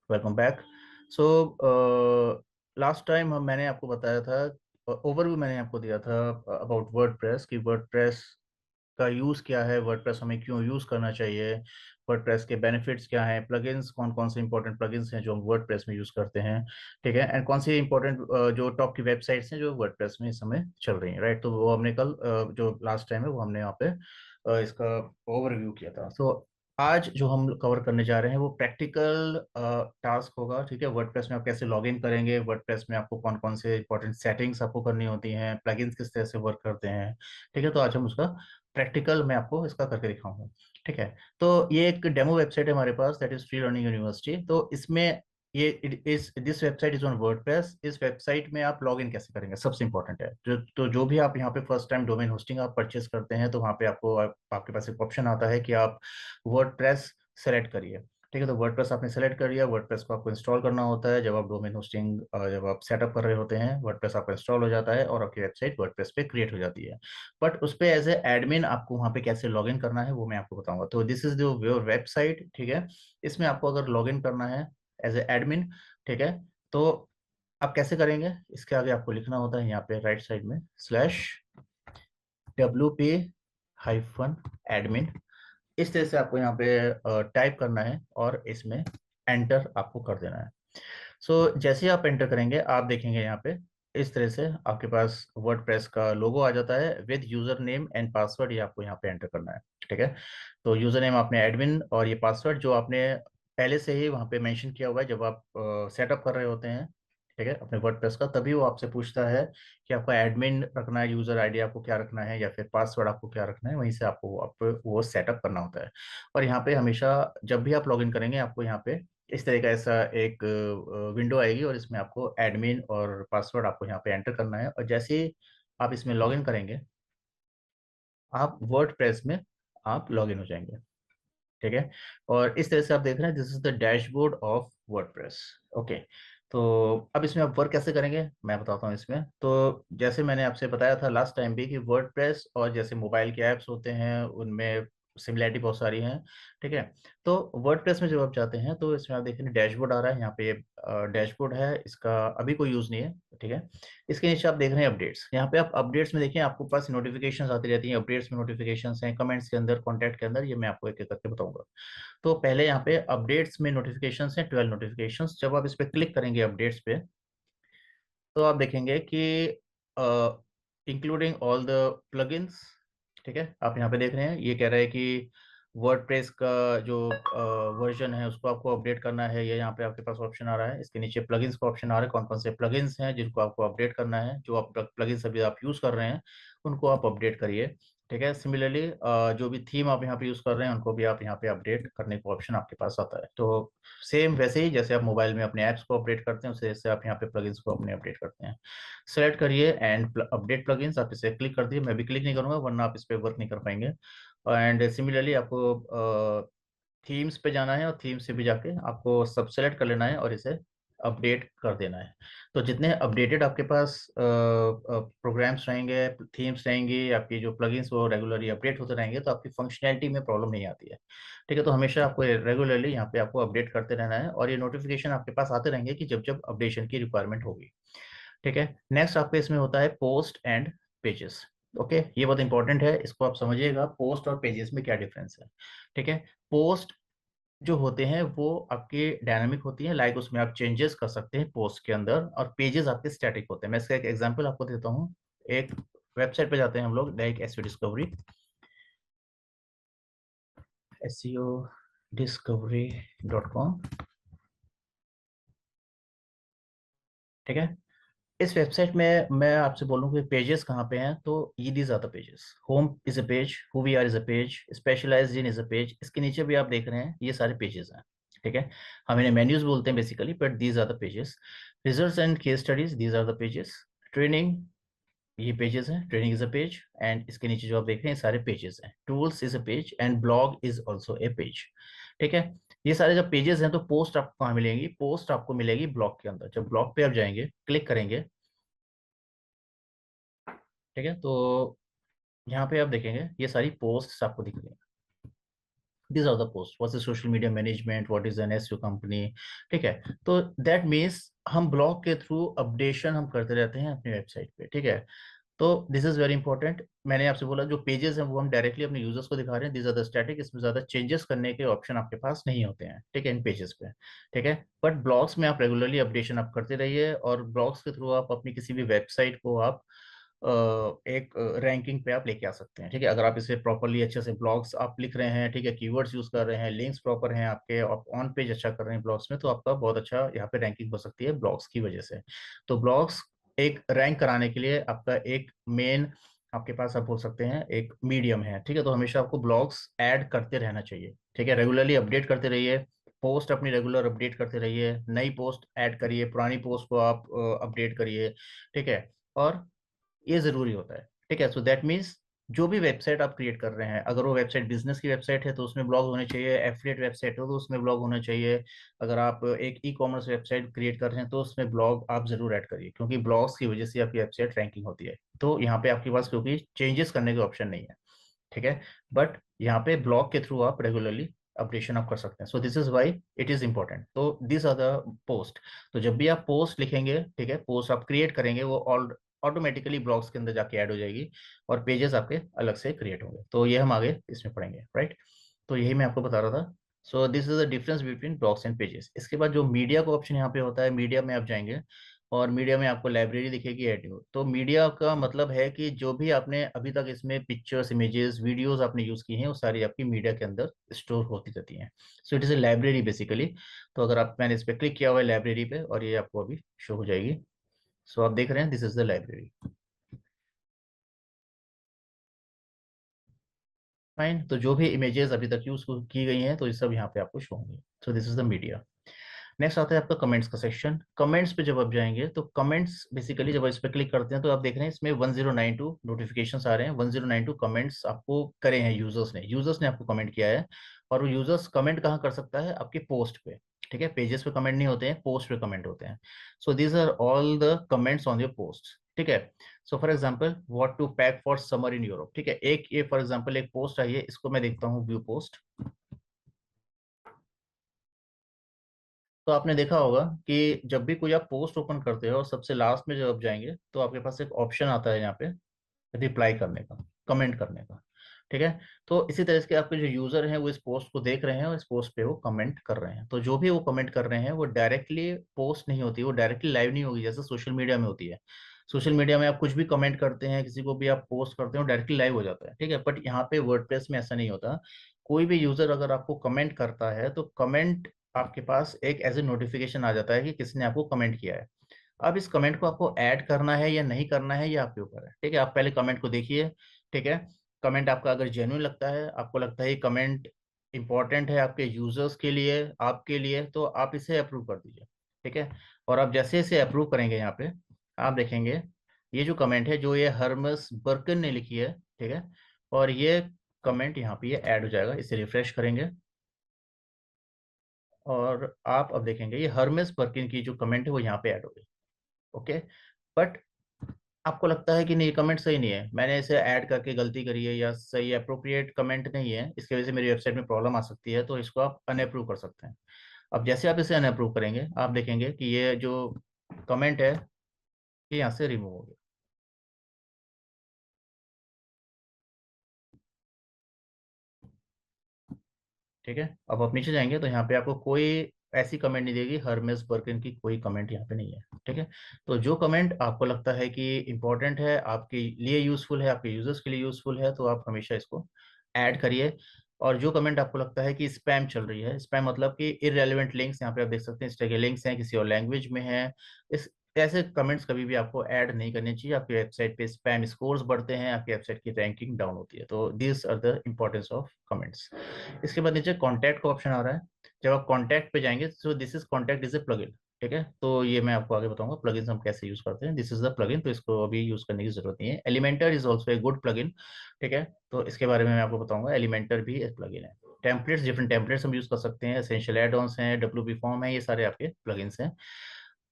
Welcome back. So last time हम मैंने आपको बताया था, ओवरव्यू मैंने आपको दिया था अबाउट वर्डप्रेस कि वर्डप्रेस का यूज़ क्या है, वर्डप्रेस हमें क्यों यूज़ करना चाहिए, वर्डप्रेस के बेनिफिट्स क्या हैं, प्लगइन्स कौन कौन से इंपॉर्टेंट प्लगइन्स हैं जो हम वर्डप्रेस में यूज़ करते हैं। ठीक है, एंड कौन सी इंपॉर्टेंट जो टॉप की वेबसाइट्स हैं जो वर्डप्रेस में इस समय चल रही हैं, राइट। तो वो हमने कल जो लास्ट टाइम है वो हमने यहाँ पे इसका ओवरव्यू किया था। सो आज जो हम कवर करने जा रहे हैं वो प्रैक्टिकल टास्क होगा। ठीक है, वर्डप्रेस में आप कैसे लॉग इन करेंगे, वर्डप्रेस में आपको कौन कौन से इंपॉर्टेंट सेटिंग्स आपको करनी होती हैं, प्लगइन्स किस तरह से वर्क करते हैं। ठीक है, तो आज हम उसका प्रैक्टिकल मैं आपको इसका करके दिखाऊंगा। ठीक है, तो ये एक डेमो वेबसाइट है हमारे पास, that is free learning university. तो इसमें ये इस this website is on WordPress. इस वेबसाइट में आप लॉग इन कैसे करेंगे सबसे इंपॉर्टेंट है। जो भी आप यहाँ पे फर्स्ट टाइम डोमेन होस्टिंग आप परचेस करते हैं तो वहाँ पे आपके पास एक ऑप्शन आता है कि आप वर्डप्रेस सेलेक्ट करिए। ठीक है, तो वर्डप्रेस आपने सेलेक्ट कर लिया। वर्डप्रेस को आपको इंस्टॉल करना होता है। जब आप डोमेन होस्टिंग जब आप सेटअप कर रहे होते हैं, वर्डप्रेस आपका इंस्टॉल हो जाता है और आपकी वेबसाइट वर्डप्रेस पे क्रिएट हो जाती है। बट उस पे एज ए एडमिन आपको वहाँ पे कैसे लॉगिन करना है वो मैं आपको बताऊंगा। तो दिस इज योर वेबसाइट। ठीक है, इसमें आपको अगर लॉगिन करना है एज ए एडमिन, ठीक है, तो आप कैसे करेंगे, इसके आगे आपको लिखना होता है यहाँ पे राइट साइड में /wp-admin। इस तरह से आपको यहाँ पे टाइप करना है और इसमें एंटर आपको कर देना है। सो जैसे ही आप एंटर करेंगे आप देखेंगे यहाँ पे इस तरह से आपके पास वर्डप्रेस का लोगो आ जाता है with user name and password. ये आपको यहाँ पे एंटर करना है। ठीक है, तो यूजर नेम आपने एडमिन और ये पासवर्ड जो आपने पहले से ही वहाँ पे मेंशन किया हुआ है जब आप सेटअप कर रहे होते हैं, ठीक है, अपने वर्डप्रेस का, तभी वो आपसे पूछता है कि आपका एडमिन रखना है, यूजर आईडी आपको क्या रखना है या फिर पासवर्ड आपको क्या रखना है। वहीं से आपको वो सेटअप करना होता है। और यहाँ पे हमेशा जब भी आप लॉगिन करेंगे आपको यहाँ पे इस तरह का ऐसा एक विंडो आएगी और इसमें आपको एडमिन और पासवर्ड आपको यहाँ पे एंटर करना है। और जैसे ही आप इसमें लॉगिन करेंगे आप वर्डप्रेस में आप लॉगिन हो जाएंगे। ठीक है, और इस तरह से आप देख रहे हैं this is the dashboard of WordPress. Okay, तो अब इसमें आप वर्क कैसे करेंगे मैं बताता हूँ इसमें। तो जैसे मैंने आपसे बताया था लास्ट टाइम भी कि वर्डप्रेस और जैसे मोबाइल के ऐप्स होते हैं उनमें सिमिलैरिटी बहुत सारी हैं। ठीक है, तो वर्डप्रेस में जब आप जाते हैं तो इसमें आप देखेंगे डैशबोर्ड आ रहा है। यहाँ पे डैशबोर्ड है, इसका अभी कोई यूज़ नहीं है। ठीक है, इसके नीचे आप देख रहे हैं अपडेट्स। यहाँ पे आप अपडेट्स में देखिए आपको पास नोटिफिकेशंस आती रहती हैं। अपडेट्स में नोटिफिकेशंस हैं, कमेंट्स के अंदर, कॉन्टैक्ट के अंदर, ये मैं आपको एक एक करके बताऊंगा। तो पहले यहाँ पे अपडेट्स में नोटिफिकेशंस हैं 12 नोटिफिकेशंस। जब आप इस पर क्लिक करेंगे अपडेट्स पे तो आप देखेंगे कि इंक्लूडिंग ऑल द प्लगइन्स। ठीक है, आप यहाँ पे देख रहे हैं ये कह रहा है कि वर्डप्रेस का जो वर्जन है उसको आपको अपडेट करना है। ये यहाँ पे आपके पास ऑप्शन आ रहा है, इसके नीचे प्लगइन्स का ऑप्शन आ रहा है, कौन कौन से प्लगइन्स हैं जिनको आपको अपडेट करना है। जो आप प्लगइन्स अभी आप यूज़ कर रहे हैं उनको आप अपडेट करिए। ठीक है, सिमिलरली जो भी थीम आप यहाँ पे यूज़ कर रहे हैं उनको भी आप यहाँ पे अपडेट करने का ऑप्शन आपके पास आता है। तो सेम वैसे ही जैसे आप मोबाइल में अपने ऐप्स को अपडेट करते हैं उसे जैसे आप यहाँ पे प्लगइन्स को अपने अपडेट करते हैं। सेलेक्ट करिए एंड अपडेट प्लगइन्स, आप इसे क्लिक कर दिए। मैं भी क्लिक नहीं करूंगा वरना आप इस पर वर्क नहीं कर पाएंगे। एंड सिमिलरली आपको थीम्स पे जाना है और थीम से भी जाके आपको सब सेलेक्ट कर लेना है और इसे अपडेट कर देना है। तो जितने अपडेटेड आपके पास प्रोग्राम्स रहेंगे, थीम्स रहेंगी, आपकी जो प्लगइन्स वो रेगुलरली अपडेट होते रहेंगे तो आपकी फंक्शनैलिटी में प्रॉब्लम नहीं आती है। ठीक है, तो हमेशा आपको रेगुलरली यहाँ पे आपको अपडेट करते रहना है और ये नोटिफिकेशन आपके पास आते रहेंगे कि जब जब अपडेशन की रिक्वायरमेंट होगी। ठीक है, नेक्स्ट आपके इसमें होता है पोस्ट एंड पेजेस। ओके, ये बहुत इंपॉर्टेंट है, इसको आप समझिएगा पोस्ट और पेजेस में क्या डिफरेंस है। ठीक है, पोस्ट जो होते हैं वो आपके डायनामिक होती हैं, लाइक उसमें आप चेंजेस कर सकते हैं पोस्ट के अंदर, और पेजेस आपके स्टैटिक होते हैं। मैं इसका एक एग्जांपल आपको देता हूँ। एक वेबसाइट पे जाते हैं हम लोग, लाइक एसईओ डिस्कवरी, SEOdiscovery.com। ठीक है, इस वेबसाइट में मैं आपसे बोलूँ कि पेजेस कहाँ पे हैं, तो ये these are the pages. Home is a page, who we are is a page, specialized in is a page. इसके नीचे भी आप देख रहे हैं ये सारे पेजेस हैं। ठीक है, हम इन्हें मेन्यूज बोलते हैं basically, but these are the pages. Results and case studies, these are the pages. Training, ये पेजेस हैं, training is a page. And इसके नीचे जो आप देख रहे हैं सारे पेजेस हैं। Tools is a page and blog is also A page. ठीक है, ये सारे जब पेजेस हैं तो पोस्ट आपको कहाँ मिलेंगी, पोस्ट आपको मिलेगी ब्लॉग के अंदर। जब ब्लॉग पे आप जाएंगे, क्लिक करेंगे, ठीक है, तो यहाँ पे आप देखेंगे ये सारी पोस्ट्स आपको दिखेंगे। these are the posts, what is social media management, what is an SEO company, ठीक है। तो दैट मीन्स हम ब्लॉग के थ्रू अपडेशन हम करते रहते हैं अपनी वेबसाइट पे, ठीक है। तो दिस इज वेरी इंपॉर्टेंट। मैंने आपसे बोला जो पेजेस हैं वो हम डायरेक्टली अपने यूजर्स को दिखा रहे हैं, दिस आर द स्टैटिक, इसमें ज्यादा चेंजेस करने के ऑप्शन आपके पास नहीं होते हैं, ठीक है, इन पेजेस पे, ठीक है। बट ब्लॉग्स में आप रेगुलरली अपडेशन आप करते रहिए, और ब्लॉग्स के थ्रू आप अपनी किसी भी वेबसाइट को आप एक रैंकिंग पे आप लेके आ सकते हैं, ठीक है। अगर आप इसे प्रॉपरली अच्छे से ब्लॉग्स आप लिख रहे हैं, ठीक है, कीवर्ड्स यूज कर रहे हैं, लिंक्स प्रॉपर हैं आपके, आप ऑन पेज अच्छा कर रहे हैं ब्लॉग्स में, तो आपका बहुत अच्छा यहाँ पे रैंकिंग हो सकती है ब्लॉग्स की वजह से। तो ब्लॉग्स एक रैंक कराने के लिए आपका एक मेन, आपके पास आप बोल सकते हैं एक मीडियम है, ठीक है। तो हमेशा आपको ब्लॉग्स ऐड करते रहना चाहिए, ठीक है, रेगुलरली अपडेट करते रहिए, पोस्ट अपनी रेगुलर अपडेट करते रहिए, नई पोस्ट ऐड करिए, पुरानी पोस्ट को आप अपडेट करिए, ठीक है। और ये जरूरी होता है, ठीक है। सो दैट मीन्स जो भी वेबसाइट आप क्रिएट कर रहे हैं, अगर वो वेबसाइट बिजनेस की वेबसाइट है तो उसमें ब्लॉग होने चाहिए, एफिलिएट वेबसाइट हो तो उसमें ब्लॉग होना चाहिए, अगर आप एक ई कॉमर्स वेबसाइट क्रिएट कर रहे हैं तो उसमें ब्लॉग आप जरूर ऐड करिए, क्योंकि ब्लॉग्स की वजह से आपकी वेबसाइट रैंकिंग होती है। तो यहाँ पे आपके पास क्योंकि चेंजेस करने के ऑप्शन नहीं है, ठीक है। बट यहाँ पे ब्लॉग के थ्रू आप रेगुलरली अपडेशन आप कर सकते हैं, सो this is why it is important. तो दिस आर द पोस्ट। तो जब भी आप पोस्ट लिखेंगे, ठीक है, पोस्ट आप क्रिएट करेंगे, वो ऑल ऑटोमेटिकली ब्लॉग्स के अंदर जाके ऐड हो जाएगी, और पेजेस आपके अलग से क्रिएट होंगे। तो ये हम आगे इसमें पढ़ेंगे, राइट। तो यही मैं आपको बता रहा था। सो this is the difference between blogs and pages. इसके बाद जो मीडिया का ऑप्शन यहाँ पे होता है, मीडिया में आप जाएंगे और मीडिया में आपको लाइब्रेरी दिखेगी, एडियो। तो मीडिया का मतलब है कि जो भी आपने अभी तक इसमें पिक्चर्स, इमेजेस, वीडियोस आपने यूज की हैं, वो सारी आपकी मीडिया के अंदर स्टोर होती रहती हैं। So it is a library basically. तो अगर आप, मैंने इस पर क्लिक किया हुआ है लाइब्रेरी पे, और ये आपको अभी शो हो जाएगी। सो आप देख रहे हैं, this is the library. Fine. तो जो भी इमेजेस अभी तक यूज की गई हैं, तो ये सब यहाँ पे आपको शो होंगे। सो this is the media. Next आता है आपका कमेंट्स का सेक्शन। कमेंट्स पे जब आप जाएंगे तो कमेंट्स बेसिकली जब आप इस पर क्लिक करते हैं तो आप देख रहे हैं इसमें 1092 नोटिफिकेशंस आ रहे हैं, 1092 कमेंट्स आपको करे हैं यूजर्स ने आपको कमेंट किया है। और वो यूजर्स कमेंट कहाँ कर सकता है? आपके पोस्ट पे, ठीक है। पेजेस पे कमेंट नहीं होते हैं, पोस्ट पे कमेंट होते हैं। So these are all the comments on your post, ठीक है। So for example, what to pack for summer in Europe, ठीक है। एक ये फॉर एग्जाम्पल एक पोस्ट आई है, इसको मैं देखता हूँ, व्यू पोस्ट। तो आपने देखा होगा कि जब भी कोई आप पोस्ट ओपन करते हो और सबसे लास्ट में जब आप जाएंगे तो आपके पास एक ऑप्शन आता है यहाँ पे रिप्लाई करने का, कमेंट करने का, ठीक है। तो इसी तरह से आपके जो यूजर हैं वो इस पोस्ट को देख रहे हैं और इस पोस्ट पे वो कमेंट कर रहे हैं। तो जो भी वो कमेंट कर रहे हैं वो डायरेक्टली पोस्ट नहीं होती, वो डायरेक्टली लाइव नहीं होगी जैसे सोशल मीडिया में होती है। सोशल मीडिया में आप कुछ भी कमेंट करते हैं, किसी को भी आप पोस्ट करते हो, डायरेक्टली लाइव हो जाता है, ठीक है। बट यहाँ पे वर्डप्रेस में ऐसा नहीं होता। कोई भी यूजर अगर आपको कमेंट करता है तो कमेंट आपके पास एक एज ए नोटिफिकेशन आ जाता है कि किसने आपको कमेंट किया है। अब इस कमेंट को आपको ऐड करना है या नहीं करना है, ये आपके ऊपर है, ठीक है। आप पहले कमेंट को देखिए, ठीक है। कमेंट आपका अगर जेन्युइन लगता है, आपको लगता है ये कमेंट इंपॉर्टेंट है आपके यूजर्स के लिए, आपके लिए, तो आप इसे अप्रूव कर दीजिए, ठीक है। और आप जैसे इसे अप्रूव करेंगे यहाँ पे, आप देखेंगे ये जो कमेंट है, जो ये हर्मस बर्कन ने लिखी है, ठीक है, और ये कमेंट यहाँ पे ये ऐड हो जाएगा। इसे रिफ्रेश करेंगे और आप अब देखेंगे ये हर्मेस बर्किन की जो कमेंट है वो यहाँ पे ऐड हो गई, ओके। बट आपको लगता है कि नहीं, कमेंट सही नहीं है, मैंने इसे ऐड करके गलती करी है, या सही अप्रोप्रिएट कमेंट नहीं है, इसकी वजह से मेरी वेबसाइट में प्रॉब्लम आ सकती है, तो इसको आप अनअप्रूव कर सकते हैं। अब जैसे आप इसे अनअप्रूव करेंगे, आप देखेंगे कि ये जो कमेंट है ये यहाँ से रिमूव हो गया, ठीक है। अब आप नीचे जाएंगे तो यहाँ पे आपको कोई ऐसी कमेंट नहीं देगी, हरमेस बर्किन की कोई कमेंट यहाँ पे नहीं है, ठीक है। तो जो कमेंट आपको लगता है कि इंपॉर्टेंट है, आपके लिए यूजफुल है, आपके यूजर्स के लिए यूजफुल है, तो आप हमेशा इसको ऐड करिए। और जो कमेंट आपको लगता है कि स्पैम चल रही है, स्पैम मतलब कि इररेलेवेंट लिंक्स, यहाँ पे आप देख सकते हैं इस तरह के लिंक्स हैं, किसी और लैंग्वेज में है, इस ऐसे कमेंट्स कभी भी आपको ऐड नहीं करने चाहिए। आपकी वेबसाइट पे स्पैम स्कोर्स बढ़ते हैं, आपकी वेबसाइट की रैंकिंग डाउन होती है। तो this are the importance of comments. इसके बाद नीचे कॉन्टैक्ट का ऑप्शन आ रहा है। जब आप कॉन्टैक्ट पे जाएंगे, so this is contact is a plugin, ठीक है। तो ये मैं आपको आगे बताऊंगा प्लगइन्स हम कैसे यूज करते हैं। दिस इज द प्लगइन, तो इसको अभी यूज करने की जरूरत नहीं है। Elementor is also a good plugin, ठीक है। तो इसके बारे में मैं आपको बताऊंगा, एलिमेंटर भी एक प्लगइन है। टेम्पलेट्स, डिफरेंट टेम्पलेट्स हम यूज कर सकते हैं, एसेंशियल एड ऑन्स हैं, डब्ल्यूपी फॉर्म है, ये सारे आपके प्लगइन्स हैं।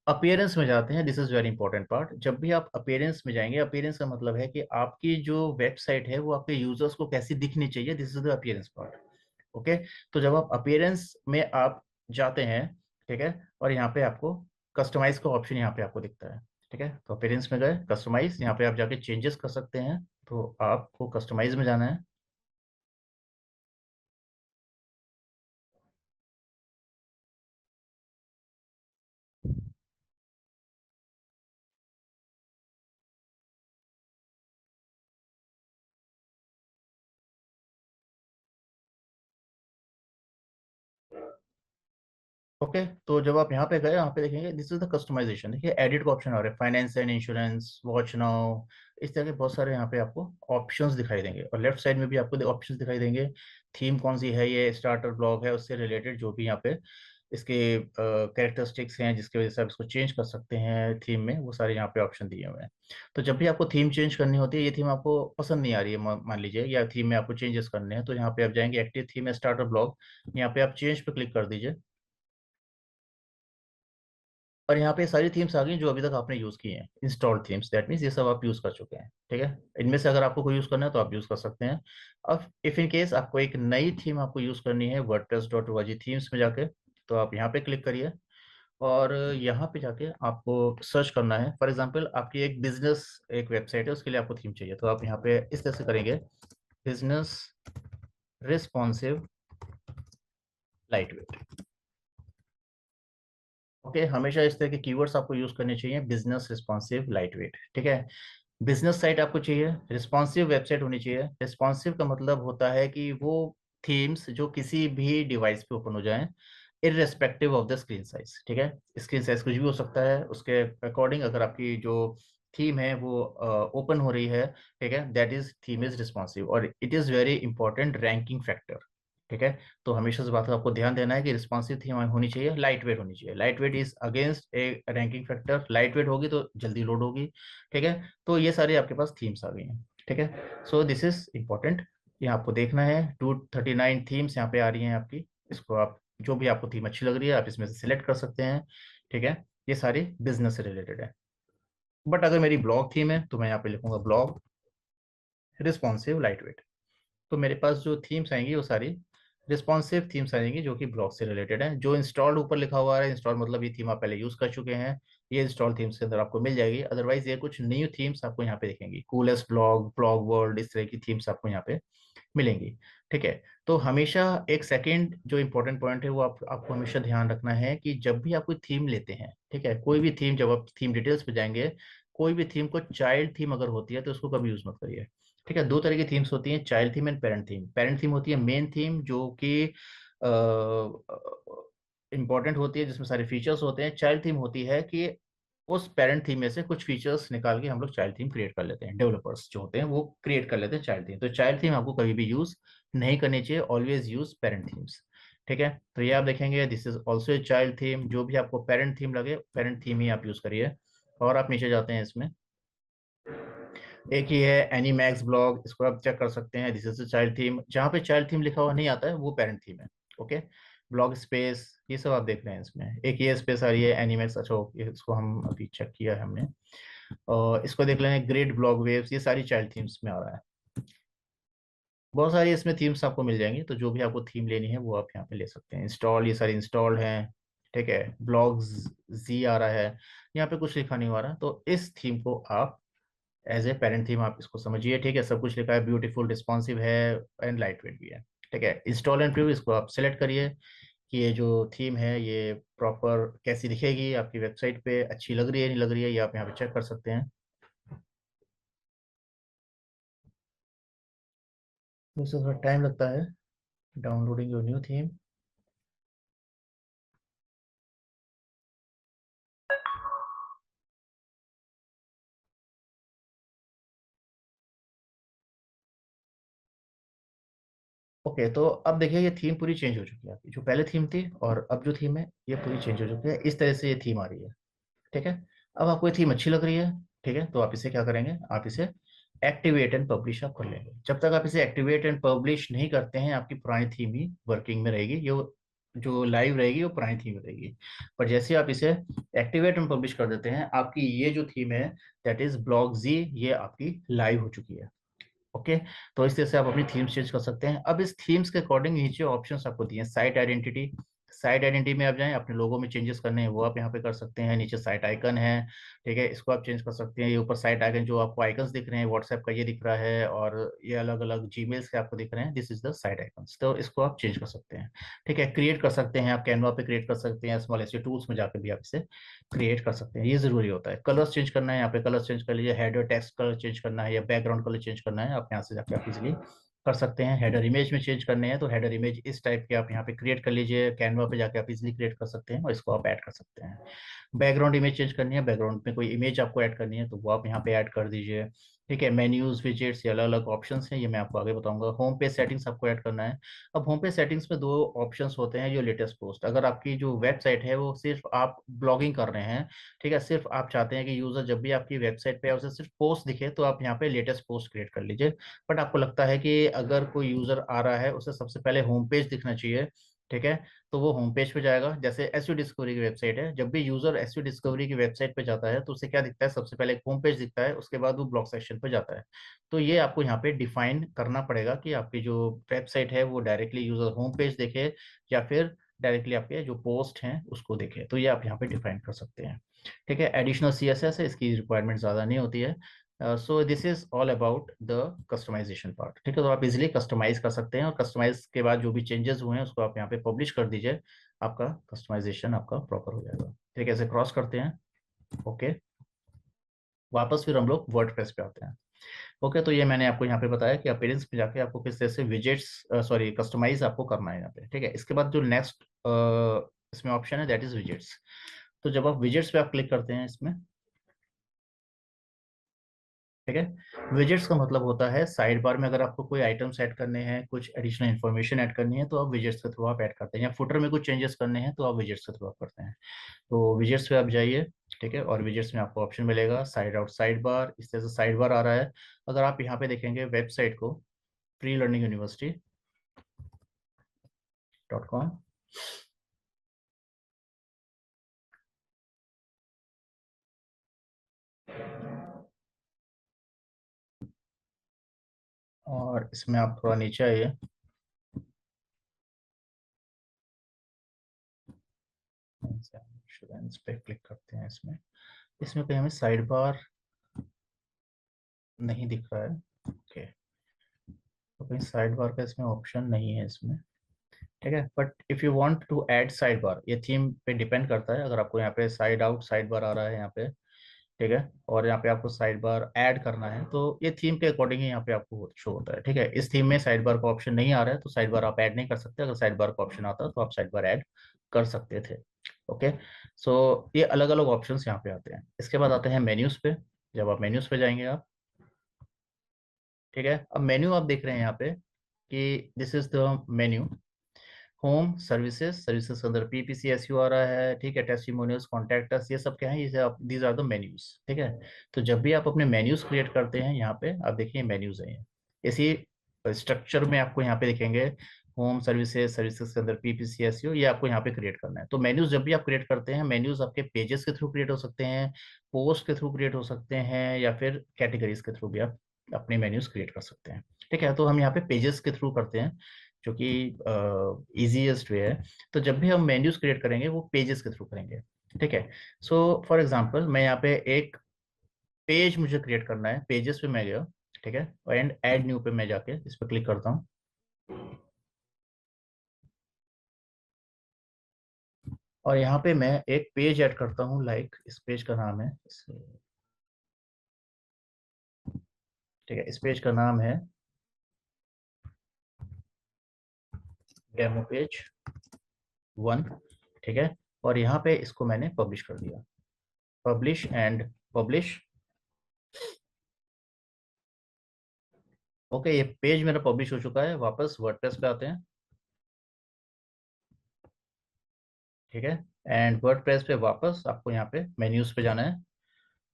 अपीयरेंस में जाते हैं, this is very important part. जब भी आप अपीयरेंस में जाएंगे, अपीयरेंस का मतलब है कि आपकी जो वेबसाइट है वो आपके यूजर्स को कैसी दिखनी चाहिए, this is the appearance part, okay, तो जब आप अपीयरेंस में आप जाते हैं, ठीक है, और यहाँ पे आपको कस्टमाइज का ऑप्शन यहाँ पे आपको दिखता है, ठीक है, तो अपीयरेंस में गए, कस्टमाइज, यहाँ पे आप जाके चेंजेस कर सकते हैं, तो आपको कस्टमाइज में जाना है। ओके, तो जब आप यहाँ पे गए, यहाँ पे देखेंगे दिस इज द कस्टमाइजेशन, देखिए एडिट का ऑप्शन आ रहा है, finance and insurance, watch now, इस तरह के बहुत सारे यहाँ पे आपको ऑप्शंस दिखाई देंगे, और लेफ्ट साइड में भी आपको ऑप्शंस दिखाई देंगे। थीम कौन सी है, ये स्टार्टर ब्लॉग है, उससे रिलेटेड जो भी यहाँ पे इसके कैरेक्टरिस्टिक्स हैं जिसकी वजह से आप इसको चेंज कर सकते हैं थीम में, वो सारे यहाँ पे ऑप्शन दिए हुए हैं। तो जब भी आपको थीम चेंज करनी होती है, ये थीम आपको पसंद नहीं आ रही है, मान लीजिए, या थीम में आपको चेंजेस करने हैं, तो यहाँ पे आप जाएंगे एक्टिव थीम है स्टार्टर ब्लॉग, यहाँ पे आप चेंज पे क्लिक कर दीजिए, और यहाँ पे सारी थीम्स आ गई जो अभी तक आपने यूज की हैं, इंस्टॉल्ड थीम्स, दैट मीन्स ये सब आप यूज कर चुके हैं, ठीक है। इनमें से अगर आपको कोई यूज करना है तो आप यूज कर सकते हैं। अब इफ इन केस आपको एक नई थीम आपको यूज करनी है wordpress.org थीम्स में जाके, तो आप यहाँ पे क्लिक करिए, और यहाँ पे जाके आपको सर्च करना है, फॉर एग्जाम्पल आपकी एक बिजनेस एक वेबसाइट है, उसके लिए आपको थीम चाहिए, तो आप यहाँ पे इस तरह से करेंगे, business responsive light weight. Okay, हमेशा इस तरह के कीवर्ड्स आपको यूज करने चाहिए, बिजनेस रिस्पॉन्सिव लाइट वेट, ठीक है। बिजनेस साइट आपको चाहिए, रिस्पॉन्सिव वेबसाइट होनी चाहिए। रिस्पॉन्सिव का मतलब होता है कि वो थीम्स जो किसी भी डिवाइस पे ओपन हो जाएं, irrespective of the screen size, ठीक है। स्क्रीन साइज कुछ भी हो सकता है, उसके अकॉर्डिंग अगर आपकी जो थीम है वो ओपन हो रही है, ठीक है, that is theme is responsive, और it is very important ranking factor, ठीक है। तो हमेशा इस बात का आपको ध्यान देना है कि रिस्पॉन्सिव थीम होनी चाहिए, लाइट वेट होनी चाहिए, light weight is against A ranking factor, light weight होगी तो जल्दी लोड होगी, ठीक है। तो ये सारे आपके पास थीम्स आ गई हैं, ठीक है। सो दिस इज इंपॉर्टेंट, ये आपको देखना है, 239 थीम्स यहाँ पे आ रही हैं आपकी, इसको आप जो भी आपको थीम अच्छी लग रही है आप इसमें से सिलेक्ट कर सकते हैं, ठीक है। ये सारी बिजनेस से रिलेटेड है, बट अगर मेरी ब्लॉग थीम है तो मैं यहाँ पे लिखूंगा ब्लॉग रिस्पॉन्सिव लाइट वेट, तो मेरे पास जो थीम्स आएंगी वो सारी रिस्पॉन्सिव थीम्स आएंगी जो कि ब्लॉग से रिलेटेड है। जो इंस्टॉल्ड ऊपर लिखा हुआ है, इंस्टॉल मतलब ये थीम आप पहले यूज कर चुके हैं, ये इंस्टॉल थीम्स के अंदर आपको मिल जाएगी, अदरवाइज ये कुछ न्यू थीम्स आपको यहाँ पे दिखेंगी, कूलेस्ट ब्लॉग, ब्लॉग वर्ल्ड, इस तरह की थीम्स आपको यहाँ पे मिलेंगी, ठीक है। तो हमेशा एक सेकंड जो इंपॉर्टेंट पॉइंट है वो आपको हमेशा ध्यान रखना है कि जब भी आप कोई थीम लेते हैं, ठीक है, कोई भी थीम, जब आप थीम डिटेल्स पे जाएंगे, कोई भी थीम को चाइल्ड थीम अगर होती है तो उसको कभी यूज मत करिए, ठीक है। दो तरह की थीम्स होती हैं, child theme and parent theme. Parent theme होती है मेन थीम जो कि इंपॉर्टेंट होती है, जिसमें सारे फीचर्स होते हैं। चाइल्ड थीम होती है कि उस पेरेंट थीम में से कुछ फीचर्स निकाल के हम लोग चाइल्ड थीम क्रिएट कर लेते हैं, डेवलपर्स जो होते हैं वो क्रिएट कर लेते हैं चाइल्ड थीम, तो चाइल्ड थीम आपको कभी भी यूज नहीं करनी चाहिए, ऑलवेज यूज पेरेंट थीम्स, ठीक है। तो ये आप देखेंगे this is also a child theme, जो भी आपको पेरेंट थीम लगे पेरेंट थीम ही आप यूज करिए। और आप नीचे जाते हैं, इसमें एक ही है एनीमैक्स ब्लॉग, इसको आप चेक कर सकते हैं, दिस इज चाइल्ड थीम, जहाँ पे चाइल्ड थीम लिखा हुआ नहीं आता है वो पेरेंट थीम है, ओके। ब्लॉग स्पेस, ये सब आप देख रहे हैं, इसमें एक ये स्पेस आ रही है एनीमैक्स, अच्छा इसको हम अभी चेक किया है हमने, और इसको देख लेंगे ग्रेट ब्लॉग वेव्स, ये सारी चाइल्ड थीम्स में आ रहा है। बहुत सारी इसमें थीम्स आपको मिल जाएंगी, तो जो भी आपको थीम लेनी है वो आप यहाँ पे ले सकते हैं। इंस्टॉल, ये सारी इंस्टॉल्ड हैं, ठीक है। ब्लॉग्स जी आ रहा है, यहाँ पे कुछ लिखा नहीं हो रहा, तो इस थीम को आप एज ए पेरेंट थीम आप इसको समझिए, ठीक है। सब कुछ लिखा है, ब्यूटीफुल, रिस्पॉन्सिव है एंड लाइट वेट भी है, ठीक है। इंस्टॉल एंड प्रीव्यू, इसको आप सेलेक्ट करिए कि ये जो थीम है ये प्रॉपर कैसी दिखेगी आपकी वेबसाइट पे, अच्छी लग रही है नहीं लग रही है, ये आप यहाँ पे चेक कर सकते हैं। तो इससे थोड़ा टाइम लगता है downloading your new theme. Okay, तो अब देखिए ये थीम पूरी चेंज हो चुकी है आपकी, जो पहले थीम थी और अब जो थीम है ये पूरी चेंज हो चुकी है, इस तरह से ये थीम आ रही है, ठीक है। अब आपको ये थीम अच्छी लग रही है, ठीक है, तो आप इसे क्या करेंगे, आप इसे एक्टिवेट एंड पब्लिश आप कर लेंगे। जब तक आप इसे एक्टिवेट एंड पब्लिश नहीं करते हैं, आपकी पुरानी थीम ही वर्किंग में रहेगी, ये जो लाइव रहेगी वो पुरानी थीम में रहेगी। पर जैसे आप इसे एक्टिवेट एंड पब्लिश कर देते हैं, आपकी ये जो थीम है दैट इज ब्लॉग जी, ये आपकी लाइव हो चुकी है, ओके। तो इस तरह से आप अपनी थीम्स चेंज कर सकते हैं। अब इस थीम्स के अकॉर्डिंग नीचे ऑप्शंस आपको दिए हैं। साइट आइडेंटिटी, साइट आइडेंटिटी में आप जाएं, अपने लोगो में चेंजेस करने हैं वो आप यहाँ पे कर सकते हैं। नीचे साइट आइकन है, ठीक है, इसको आप चेंज कर सकते हैं। ये ऊपर साइट आइकन जो आपको आइकन्स दिख रहे हैं, व्हाट्सएप का ये दिख रहा है और ये अलग अलग जीमेल्स के आपको दिख रहे हैं, this is the site icons. तो इसको आप चेंज कर सकते हैं, ठीक है। क्रिएट कर सकते हैं, आप कैनवा पे क्रिएट कर सकते हैं, स्मॉल ऐसे टूल्स में जाकर भी आप इसे क्रिएट कर सकते हैं। ये जरूरी होता है। कलर्स चेंज करना है, यहाँ पे कलर्स चेंज कर लीजिए। हेडर टेक्स्ट कलर चेंज करना है या बैकग्राउंड कलर चेंज करना है, आप यहाँ से जाकर आप इजिली कर सकते हैं। हेडर इमेज में चेंज करने हैं तो हेडर इमेज इस टाइप के आप यहाँ पे क्रिएट कर लीजिए। कैनवा पे जाके आप इजिली क्रिएट कर सकते हैं और इसको आप ऐड कर सकते हैं। बैकग्राउंड इमेज चेंज करनी है, बैकग्राउंड में कोई इमेज आपको ऐड करनी है तो वो आप यहाँ पे ऐड कर दीजिए, ठीक है। मेन्यूज विजेट्स ये अलग अलग ऑप्शंस हैं, ये मैं आपको आगे बताऊंगा। होम पेज सेटिंग्स आपको ऐड करना है। अब होम पेज सेटिंग्स में दो ऑप्शंस होते हैं, जो लेटेस्ट पोस्ट, अगर आपकी जो वेबसाइट है वो सिर्फ आप ब्लॉगिंग कर रहे हैं, ठीक है, सिर्फ आप चाहते हैं कि यूजर जब भी आपकी वेबसाइट पे उसे सिर्फ पोस्ट दिखे तो आप यहाँ पे लेटेस्ट पोस्ट क्रिएट कर लीजिए। बट आपको लगता है कि अगर कोई यूजर आ रहा है उसे सबसे पहले होम पेज दिखना चाहिए, ठीक है, तो वो होम पेज पे जाएगा। जैसे एसईओ डिस्कवरी की वेबसाइट है, जब भी यूजर एसईओ डिस्कवरी की वेबसाइट पे जाता है तो उसे क्या दिखता है, सबसे पहले एक होम पेज दिखता है, उसके बाद वो ब्लॉग सेक्शन पे जाता है। तो ये आपको यहाँ पे डिफाइन करना पड़ेगा कि आपकी जो वेबसाइट है वो डायरेक्टली यूजर होम पेज देखे या फिर डायरेक्टली आपके जो पोस्ट हैं उसको देखे, तो ये आप यहाँ पे डिफाइन कर सकते हैं, ठीक है। एडिशनल सीएसएस है, इसकी रिक्वायरमेंट ज़्यादा नहीं होती है। So this is all about the customization part, ठीक है। तो आप इजीली कस्टमाइज कर सकते हैं और कस्टमाइज के बाद जो भी चेंजेस हुए हैं उसको आप यहाँ पे पब्लिश कर दीजिए, आपका कस्टमाइजेशन आपका प्रॉपर हो जाएगा, ठीक है। ऐसे क्रॉस करते हैं, ओके। वापस फिर हम लोग वर्डप्रेस पे आते हैं। ओके, तो ये मैंने आपको यहाँ पे बताया कि अपीयरेंस पे जाके आपको किस तरह से विजेट्स सॉरी कस्टमाइज आपको करना है यहाँ पे, ठीक है। इसके बाद जो नेक्स्ट इसमें ऑप्शन है दैट इज विजेट्स। तो जब आप विजेट्स पे आप क्लिक करते हैं इसमें, ठीक है, विजेट्स का मतलब होता है साइड बार में अगर आपको कोई आइटम्स ऐड करने हैं, कुछ एडिशनल इन्फॉर्मेशन ऐड करनी है तो आप विजेट्स के थ्रू आप ऐड करते हैं, या फुटर में कुछ चेंजेस करने हैं तो आप विजेट्स के थ्रू आप करते हैं। तो विजेट्स पे आप जाइए, ठीक है, और विजेट्स में आपको ऑप्शन मिलेगा साइड आउट साइड बार, इस तरह से साइड बार आ रहा है। अगर आप यहाँ पे देखेंगे वेबसाइट को, प्री लर्निंग यूनिवर्सिटी .com, और इसमें आप थोड़ा नीचे आइए, इंश्योरेंस पे क्लिक करते हैं। इसमें इसमें कहीं हमें साइड बार नहीं दिख रहा है, ओके। तो कहीं साइड बार का इसमें ऑप्शन नहीं है इसमें, ठीक है। But if you want to add side bar, ये थीम पे डिपेंड करता है। अगर आपको यहाँ पे साइड आउट साइड बार आ रहा है यहाँ पे, ठीक है, और यहाँ पे आपको साइड बार ऐड करना है तो ये थीम के अकॉर्डिंग ही यहाँ पे आपको शो होता है, ठीक है। इस थीम में साइड बार का ऑप्शन नहीं आ रहा है तो साइड बार आप ऐड नहीं कर सकते। अगर साइड बार का ऑप्शन आता तो आप साइड बार ऐड कर सकते थे, ओके। सो ये अलग अलग ऑप्शन यहाँ पे आते हैं। इसके बाद आते हैं मेन्यूज पे। जब आप मेन्यूज पे जाएंगे आप, ठीक है, अब मेन्यू आप देख रहे हैं यहाँ पे कि this is the menu. Home services, services के अंदर पीपीसी एसयू आ रहा है, ठीक है। टेस्टिमोनियल्स, कॉन्टैक्ट अस, ये सब क्या है, ये आप दीज आर द मेन्यूज, ठीक है। तो जब भी आप अपने मेन्यूज क्रिएट करते हैं यहाँ पे आप देखिए मेन्यूज है ये। इसी स्ट्रक्चर में आपको यहाँ पे देखेंगे होम सर्विसेज, सर्विसेज के अंदर पीपीसी एसयू, ये आपको यहाँ पे क्रिएट करना है। तो मेन्यूज जब भी आप क्रिएट करते हैं, मेन्यूज आपके पेजेस के थ्रू क्रिएट हो सकते हैं, पोस्ट के थ्रू क्रिएट हो सकते हैं, या फिर कैटेगरीज के थ्रू भी आप अपने मेन्यूज क्रिएट कर सकते हैं, ठीक है। तो हम यहाँ पे पेजेस के थ्रू करते हैं जो कि इजीएस्ट वे है। तो जब भी हम मेन्यूज क्रिएट करेंगे वो पेजेस के थ्रू करेंगे, ठीक है। सो फॉर एग्जांपल मैं यहाँ पे एक पेज मुझे क्रिएट करना है, पेजेस पे मैं गया, ठीक है, एंड ऐड न्यू पे मैं जाके इस पे क्लिक करता हूँ, और यहाँ पे मैं एक पेज ऐड करता हूँ। लाइक इस पेज का नाम है ठीक है, इस पेज का नाम है डेमो पेज 1, ठीक है। और यहाँ पे इसको मैंने पब्लिश कर दिया, पब्लिश एंड पब्लिश, ओके। ये पेज मेरा पब्लिश हो चुका है। वापस वर्डप्रेस पे आते हैं, ठीक है, एंड वर्डप्रेस पे वापस आपको यहाँ पे मेन्यूज पे जाना है,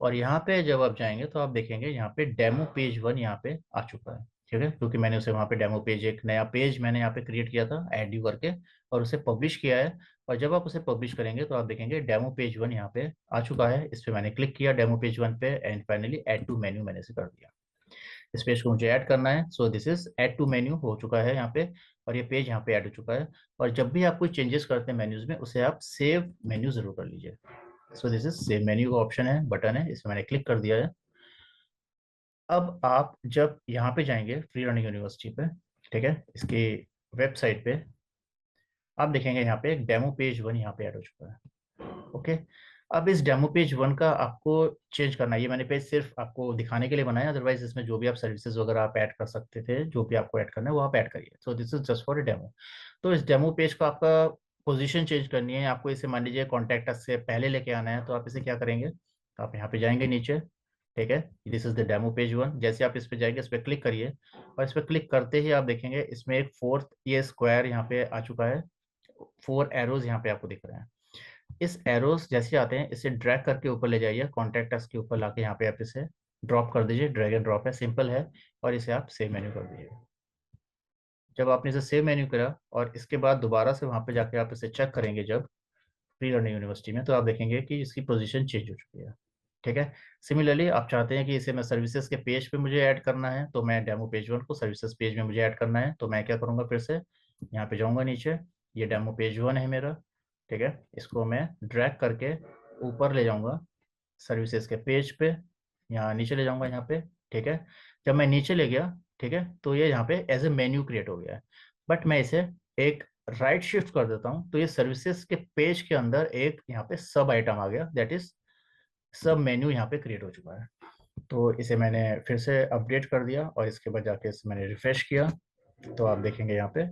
और यहाँ पे जब आप जाएंगे तो आप देखेंगे यहाँ पे डेमो पेज 1 यहाँ पे आ चुका है, ठीक है, क्योंकि मैंने उसे वहाँ पे डेमो पेज, एक नया पेज मैंने यहाँ पे क्रिएट किया था ऐड यू करके, और उसे पब्लिश किया है। और जब आप उसे पब्लिश करेंगे तो आप देखेंगे डेमो पेज 1 यहाँ पे आ चुका है। इस पे मैंने क्लिक किया डेमो पेज 1 पे, and finally add to menu मैंने इसे कर दिया। इस पेज को मुझे ऐड करना है। So this is add to menu हो चुका है यहाँ पे, और ये पेज यहाँ पे ऐड हो चुका है। और जब भी आप कोई चेंजेस करते हैं मेन्यूज में, उसे आप सेव मेन्यू जरूर कर लीजिए। सो दिस इज सेव मेन्यू का ऑप्शन है, बटन है, इसमें मैंने क्लिक कर दिया है। अब आप जब यहाँ पे जाएंगे फ्री लर्निंग यूनिवर्सिटी पे, ठीक है, इसकी वेबसाइट पे, आप देखेंगे यहाँ पे एक डेमो पेज 1 यहाँ पे ऐड हो चुका है। ओके, अब इस डेमो पेज 1 का आपको चेंज करना है। ये मैंने पेज सिर्फ आपको दिखाने के लिए बनाया, अदरवाइज इसमें जो भी आप सर्विसेज वगैरह आप ऐड कर सकते थे, जो भी आपको ऐड करना है वो आप ऐड करिए। सो this is just for a demo. तो इस डेमो पेज का आपका पोजीशन चेंज करनी है आपको। इसे मान लीजिए कॉन्टैक्ट अस से पहले लेके आना है, तो आप इसे क्या करेंगे, आप यहाँ पे जाएंगे नीचे, ठीक है, this is the demo page 1। जैसे आप इस पे जाएंगे, इस पे क्लिक करिए, और इस पे क्लिक करते ही आप देखेंगे इसमें एक फोर्थ ये स्क्वायर यहाँ पे आ चुका है, 4 एरोज यहाँ पे आपको दिख रहे हैं। इस एरोस जैसे आते हैं, इसे ड्रैग करके ऊपर ले जाइए, कॉन्टैक्ट अस के ऊपर लाके यहाँ पे आप इसे ड्रॉप कर दीजिए। ड्रैग एंड ड्रॉप है, सिंपल है। और इसे आप सेव मेन्यू कर दीजिए। जब आपने इसे सेव मेन्यू करा और इसके बाद दोबारा से वहां पे जाके आप इसे चेक करेंगे जब फ्री लर्निंग यूनिवर्सिटी में, तो आप देखेंगे कि इसकी पोजीशन चेंज हो चुकी है। ठीक है, सिमिलरली आप चाहते हैं कि इसे मैं सर्विसेज के पेज पे मुझे ऐड करना है, तो मैं डेमो पेज 1 को सर्विसेज पेज में मुझे ऐड करना है, तो मैं क्या करूंगा, फिर से यहाँ पे जाऊंगा नीचे, ये डेमो पेज 1 है मेरा, ठीक है, इसको मैं ड्रैग करके ऊपर ले जाऊंगा सर्विसेज के पेज पे, यहाँ नीचे ले जाऊंगा यहाँ पे। ठीक है, जब मैं नीचे ले गया, ठीक है, तो ये यहाँ पे एज ए मेन्यू क्रिएट हो गया है। बट मैं इसे एक राइट शिफ्ट कर देता हूँ, तो ये सर्विसेज के पेज के अंदर एक यहाँ पे सब आइटम आ गया, दैट इज सब मेन्यू यहाँ पे क्रिएट हो चुका है। तो इसे मैंने फिर से अपडेट कर दिया, और इसके बाद जाके इसे मैंने रिफ्रेश किया, तो आप देखेंगे यहाँ पे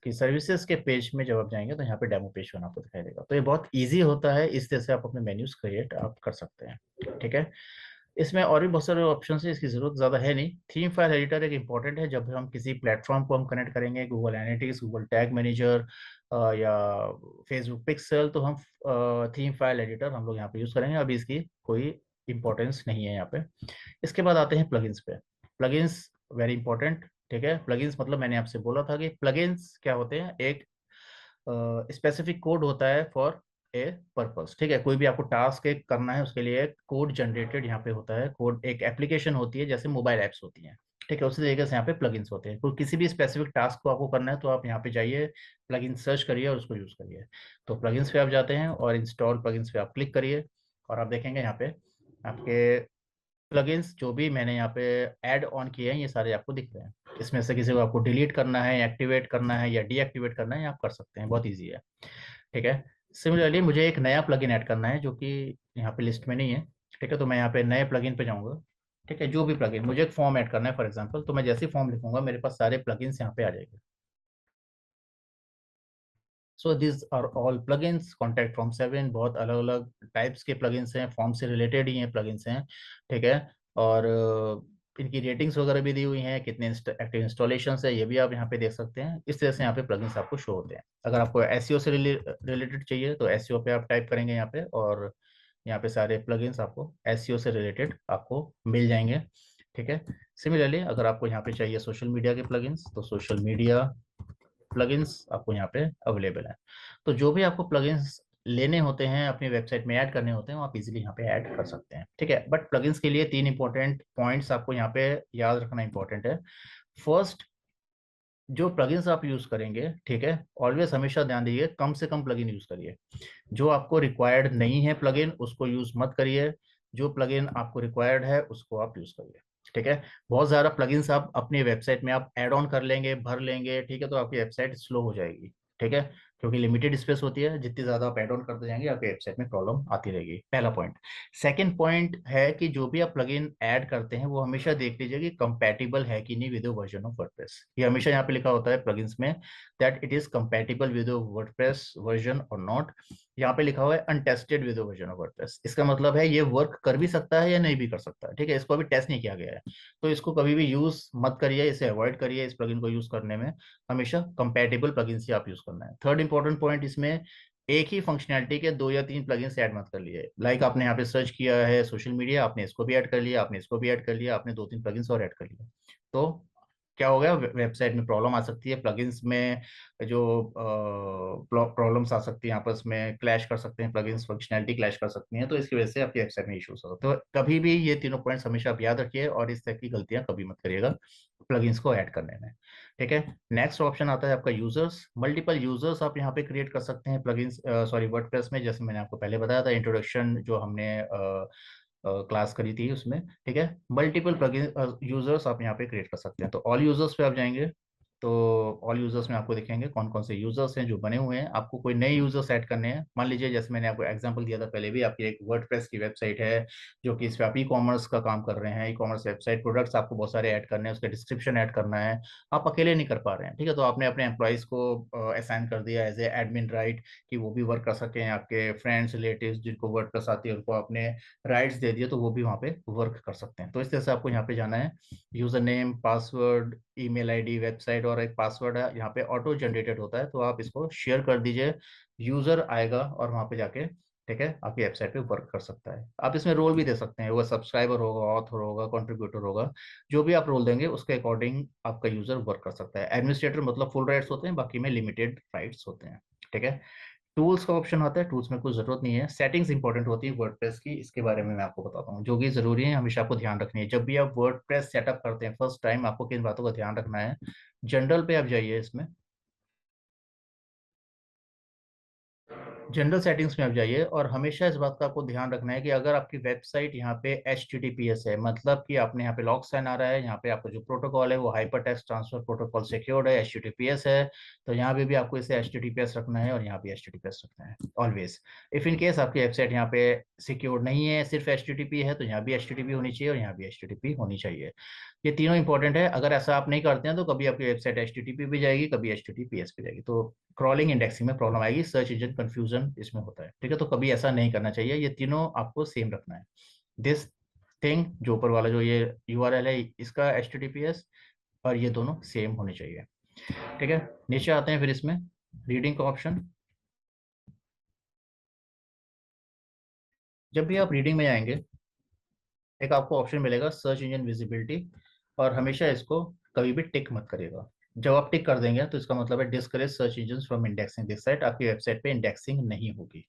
कि सर्विसेज के पेज में जब आप जाएंगे तो यहाँ पे डेमो पेज वन आपको दिखाई देगा। तो ये बहुत इजी होता है, इस तरह से आप अपने मेन्यूज क्रिएट आप कर सकते हैं। ठीक है, इसमें और भी बहुत सारे ऑप्शन है, इसकी जरूरत ज़्यादा है नहीं। थीम फाइल एडिटर एक इंपॉर्टेंट है, जब हम किसी प्लेटफॉर्म को हम कनेक्ट करेंगे, Google analytics, Google tag manager या फेसबुक पिक्सल, तो हम थीम फाइल एडिटर हम लोग यहाँ पे यूज़ करेंगे। अभी इसकी कोई इंपॉर्टेंस नहीं है यहाँ पे। इसके बाद आते हैं प्लगइन्स पे। Plugins very important. ठीक है, प्लगइन्स मतलब मैंने आपसे बोला था कि प्लगइन्स क्या होते हैं, एक स्पेसिफिक कोड होता है फॉर ए पर्पस। ठीक है, कोई भी आपको टास्क एक करना है, उसके लिए एक कोड जनरेटेड यहाँ पे होता है। कोड एक एप्लीकेशन होती है, जैसे मोबाइल ऐप्स होती हैं, ठीक है, उसी तरीके से यहाँ पे प्लगइन्स होते हैं। तो किसी भी स्पेसिफिक टास्क को आपको करना है, तो आप यहाँ पे जाइए, प्लगइन सर्च करिए और उसको यूज करिए। तो प्लगइन्स पे आप जाते हैं और इंस्टॉल प्लगइन्स पे आप क्लिक करिए, और आप देखेंगे यहाँ पे आपके प्लगइन्स जो भी मैंने यहाँ पे ऐड ऑन किए हैं, ये सारे आपको दिख रहे हैं। इसमें से किसी को आपको डिलीट करना है, एक्टिवेट करना है या डीएक्टिवेट करना है, आप कर सकते हैं, बहुत ईजी है। ठीक है, सिमिलरली मुझे एक नया प्लगइन ऐड करना है जो कि यहाँ पे लिस्ट में नहीं है। ठीक है, तो मैं यहाँ पे नए प्लगइन पे जाऊँगा। ठीक है, जो भी प्लगइन, मुझे एक फॉर्म ऐड करना है फॉर एग्जांपल, तो मैं जैसे ही फॉर्म लिखूंगा मेरे पास सारे प्लगइन्स यहाँ पे आ जाएंगे। So this are all plugins contact form 7। बहुत अलग अलग टाइप्स के प्लगइन्स हैं, फॉर्म से रिलेटेड ही हैं प्लगइन्स हैं। ठीक है, और इनकी रेटिंग्स वगैरह भी दी हुई हैं, कितने एक्टिव इंस्टॉलेशन है ये भी आप यहाँ पे देख सकते हैं। इस तरह से यहाँ पे प्लगइन्स आपको शो होते हैं। अगर आपको एसईओ से रिलेटेड चाहिए, तो एसईओ पे आप टाइप करेंगे यहाँ पे, और यहाँ पे सारे प्लगइन्स आपको एसईओ से रिलेटेड आपको मिल जाएंगे। ठीक है, सिमिलरली अगर आपको यहाँ पे चाहिए सोशल मीडिया के प्लगइन्स, तो सोशल मीडिया प्लगइन्स आपको यहाँ पे अवेलेबल है। तो जो भी आपको प्लगइन्स लेने होते हैं, अपनी वेबसाइट में ऐड करने होते हैं, वो आप इजीली यहाँ पे ऐड कर सकते हैं। ठीक है, बट प्लगइन्स के लिए 3 इंपॉर्टेंट पॉइंट्स आपको यहाँ पे याद रखना इंपॉर्टेंट है। फर्स्ट, जो प्लगइन्स आप यूज करेंगे, ठीक है, ऑलवेज हमेशा ध्यान दीजिए कम से कम प्लगइन यूज करिए। जो आपको रिक्वायर्ड नहीं है प्लगइन, उसको यूज मत करिए। जो प्लगइन आपको रिक्वायर्ड है उसको आप यूज करिए। ठीक है, बहुत ज़्यादा प्लगइन्स आप अपनी वेबसाइट में आप ऐड ऑन कर लेंगे, भर लेंगे, ठीक है, तो आपकी वेबसाइट स्लो हो जाएगी। ठीक है, क्योंकि लिमिटेड स्पेस होती है, जितनी ज़्यादा आप ऐड ऑन करते जाएंगे आपकी वेबसाइट में प्रॉब्लम आती रहेगी। पहला पॉइंट। सेकंड पॉइंट है कि जो भी आप प्लगइन ऐड करते हैं, वो हमेशा देख लीजिए कि कंपैटिबल है कि नहीं विद वर्जन ऑफ वर्डप्रेस। ये हमेशा यहाँ पे लिखा होता है प्लगइन्स में, that it is compatible with WordPress version और नॉट। यहाँ पे लिखा हुआ है untested with version of WordPress. इसका मतलब है ये वर्क कर भी सकता है या नहीं भी कर सकता है। ठीक है, इसको अभी टेस्ट नहीं किया गया है, तो इसको कभी भी यूज मत करिए, इसे अवॉइड करिए। इस प्लगइन को यूज करने में हमेशा कंपैटिबल प्लगइन से आप यूज करना है। थर्ड इंपॉर्टेंट पॉइंट, इसमें एक ही फंक्शनैलिटी के 2 या 3 प्लगइन्स ऐड मत कर लिए। लाइक आपने यहाँ पे सर्च किया है सोशल मीडिया, आपने इसको भी ऐड कर लिया, आपने इसको भी ऐड कर लिया, आपने 2-3 प्लगइन्स और ऐड कर लिया, तो क्या हो गया, वेबसाइट में प्रॉब्लम आ सकती है, प्लगइन्स में जो प्रॉब्लम्स आ सकती है, आपस में क्लैश कर सकते हैं, प्लगइन्स फंक्शनैलिटी क्लैश कर सकती हैं, तो इसकी वजह से आपकी वेबसाइट में इश्यूज हो सकते हैं। तो कभी भी ये तीनों पॉइंट्स हमेशा आप याद रखिए और इस तरह की गलतियां कभी मत करिएगा प्लगइन्स को ऐड करने में। ठीक है, नेक्स्ट ऑप्शन आता है आपका यूजर्स। मल्टीपल यूजर्स आप यहाँ पे क्रिएट कर सकते हैं प्लगइन्स, सॉरी वर्डप्रेस में, जैसे मैंने आपको पहले बताया था इंट्रोडक्शन जो हमने क्लास करी थी उसमें। ठीक है, मल्टीपल प्लगइन यूजर्स आप यहाँ पे क्रिएट कर सकते हैं। तो ऑल यूजर्स पे आप जाएंगे तो ऑल यूजर्स में आपको दिखेंगे कौन कौन से यूजर्स हैं जो बने हुए हैं। आपको कोई नए यूजर्स ऐड करने हैं, मान लीजिए जैसे मैंने आपको एग्जांपल दिया था पहले भी, आपकी एक वर्डप्रेस की वेबसाइट है जो कि इस पे आप ई कॉमर्स का काम कर रहे हैं, ई कॉमर्स वेबसाइट, प्रोडक्ट्स आपको बहुत सारे ऐड करने हैं, उसका डिस्क्रिप्शन ऐड करना है, आप अकेले नहीं कर पा रहे हैं। ठीक है, तो आपने अपने एम्प्लॉयज को असाइन कर दिया एज ए एडमिन राइट कि वो भी वर्क कर सकें, आपके फ्रेंड्स रिलेटिव्स जिनको वर्डप्रेस आती है उनको आपने राइट्स दे दिए तो वो भी वहाँ पे वर्क कर सकते हैं। तो इस तरह से आपको यहाँ पे जाना है, user name, password, email ID, website और एक पासवर्ड है यहाँ पे ऑटो जनरेटेड होता है, तो आप इसको शेयर कर दीजिए, यूजर आएगा और वहाँ पे जाके ठीक है आपकी वेबसाइट पे वर्क कर सकता है। आप इसमें रोल भी दे सकते हैं, वो सब्सक्राइबर होगा, ऑथर होगा, कंट्रीब्यूटर होगा, जो भी आप रोल देंगे उसके अकॉर्डिंग आपका यूजर वर्क कर सकता है। एडमिनिस्ट्रेटर मतलब फुल राइट्स होते हैं, बाकी में लिमिटेड राइट्स होते हैं। ठीक है, टूल्स का ऑप्शन आता है, टूल्स में कुछ जरूरत नहीं है, सेटिंग्स इंपॉर्टेंट होती है वर्डप्रेस की, इसके बारे में मैं आपको बताता हूँ जो कि जरूरी है, हमेशा आपको ध्यान रखनी है जब भी आप वर्डप्रेस सेटअप करते हैं फर्स्ट टाइम, आपको किन बातों का ध्यान रखना है। जनरल पे आप जाइए, इसमें जनरल सेटिंग्स में आप जाइए और हमेशा इस बात का आपको ध्यान रखना है कि अगर आपकी वेबसाइट यहाँ पे HTTPS है, मतलब कि आपने यहाँ पे लॉग साइन आ रहा है, यहाँ पे आपका जो प्रोटोकॉल है वो hyper text transfer protocol secured है, HTTPS है, तो यहाँ पे भी आपको इसे HTTPS रखना है और यहाँ पे HTTPS रखना है ऑलवेज। इफ इन केस आपकी वेबसाइट यहाँ पे सिक्योर्ड नहीं है, सिर्फ HTTP है, तो यहाँ भी HTTP होनी चाहिए और यहाँ भी HTTP होनी चाहिए। ये तीनों इंपॉर्टेंट है, अगर ऐसा आप नहीं करते हैं तो कभी आपकी वेबसाइट HTTP भी जाएगी, कभी HTTPS भी जाएगी, तो क्रॉलिंग इंडेक्सिंग में प्रॉब्लम आएगी, सर्च इंजन कंफ्यूजन इसमें होता है। ठीक है, तो कभी ऐसा नहीं करना चाहिए, ये तीनों आपको सेम रखना है। दिस थिंग जो ऊपर वाला जो ये URL है इसका HTTPS और ये दोनों सेम होने चाहिए। ठीक है, नीचे आते हैं फिर इसमें रीडिंग का ऑप्शन। जब भी आप रीडिंग में आएंगे एक आपको ऑप्शन मिलेगा सर्च इंजन विजिबिलिटी, और हमेशा इसको कभी भी टिक मत करिएगा। जब आप टिक कर देंगे तो इसका मतलब है discourage search engine from indexing this site, आपकी वेबसाइट पे इंडेक्सिंग नहीं होगी।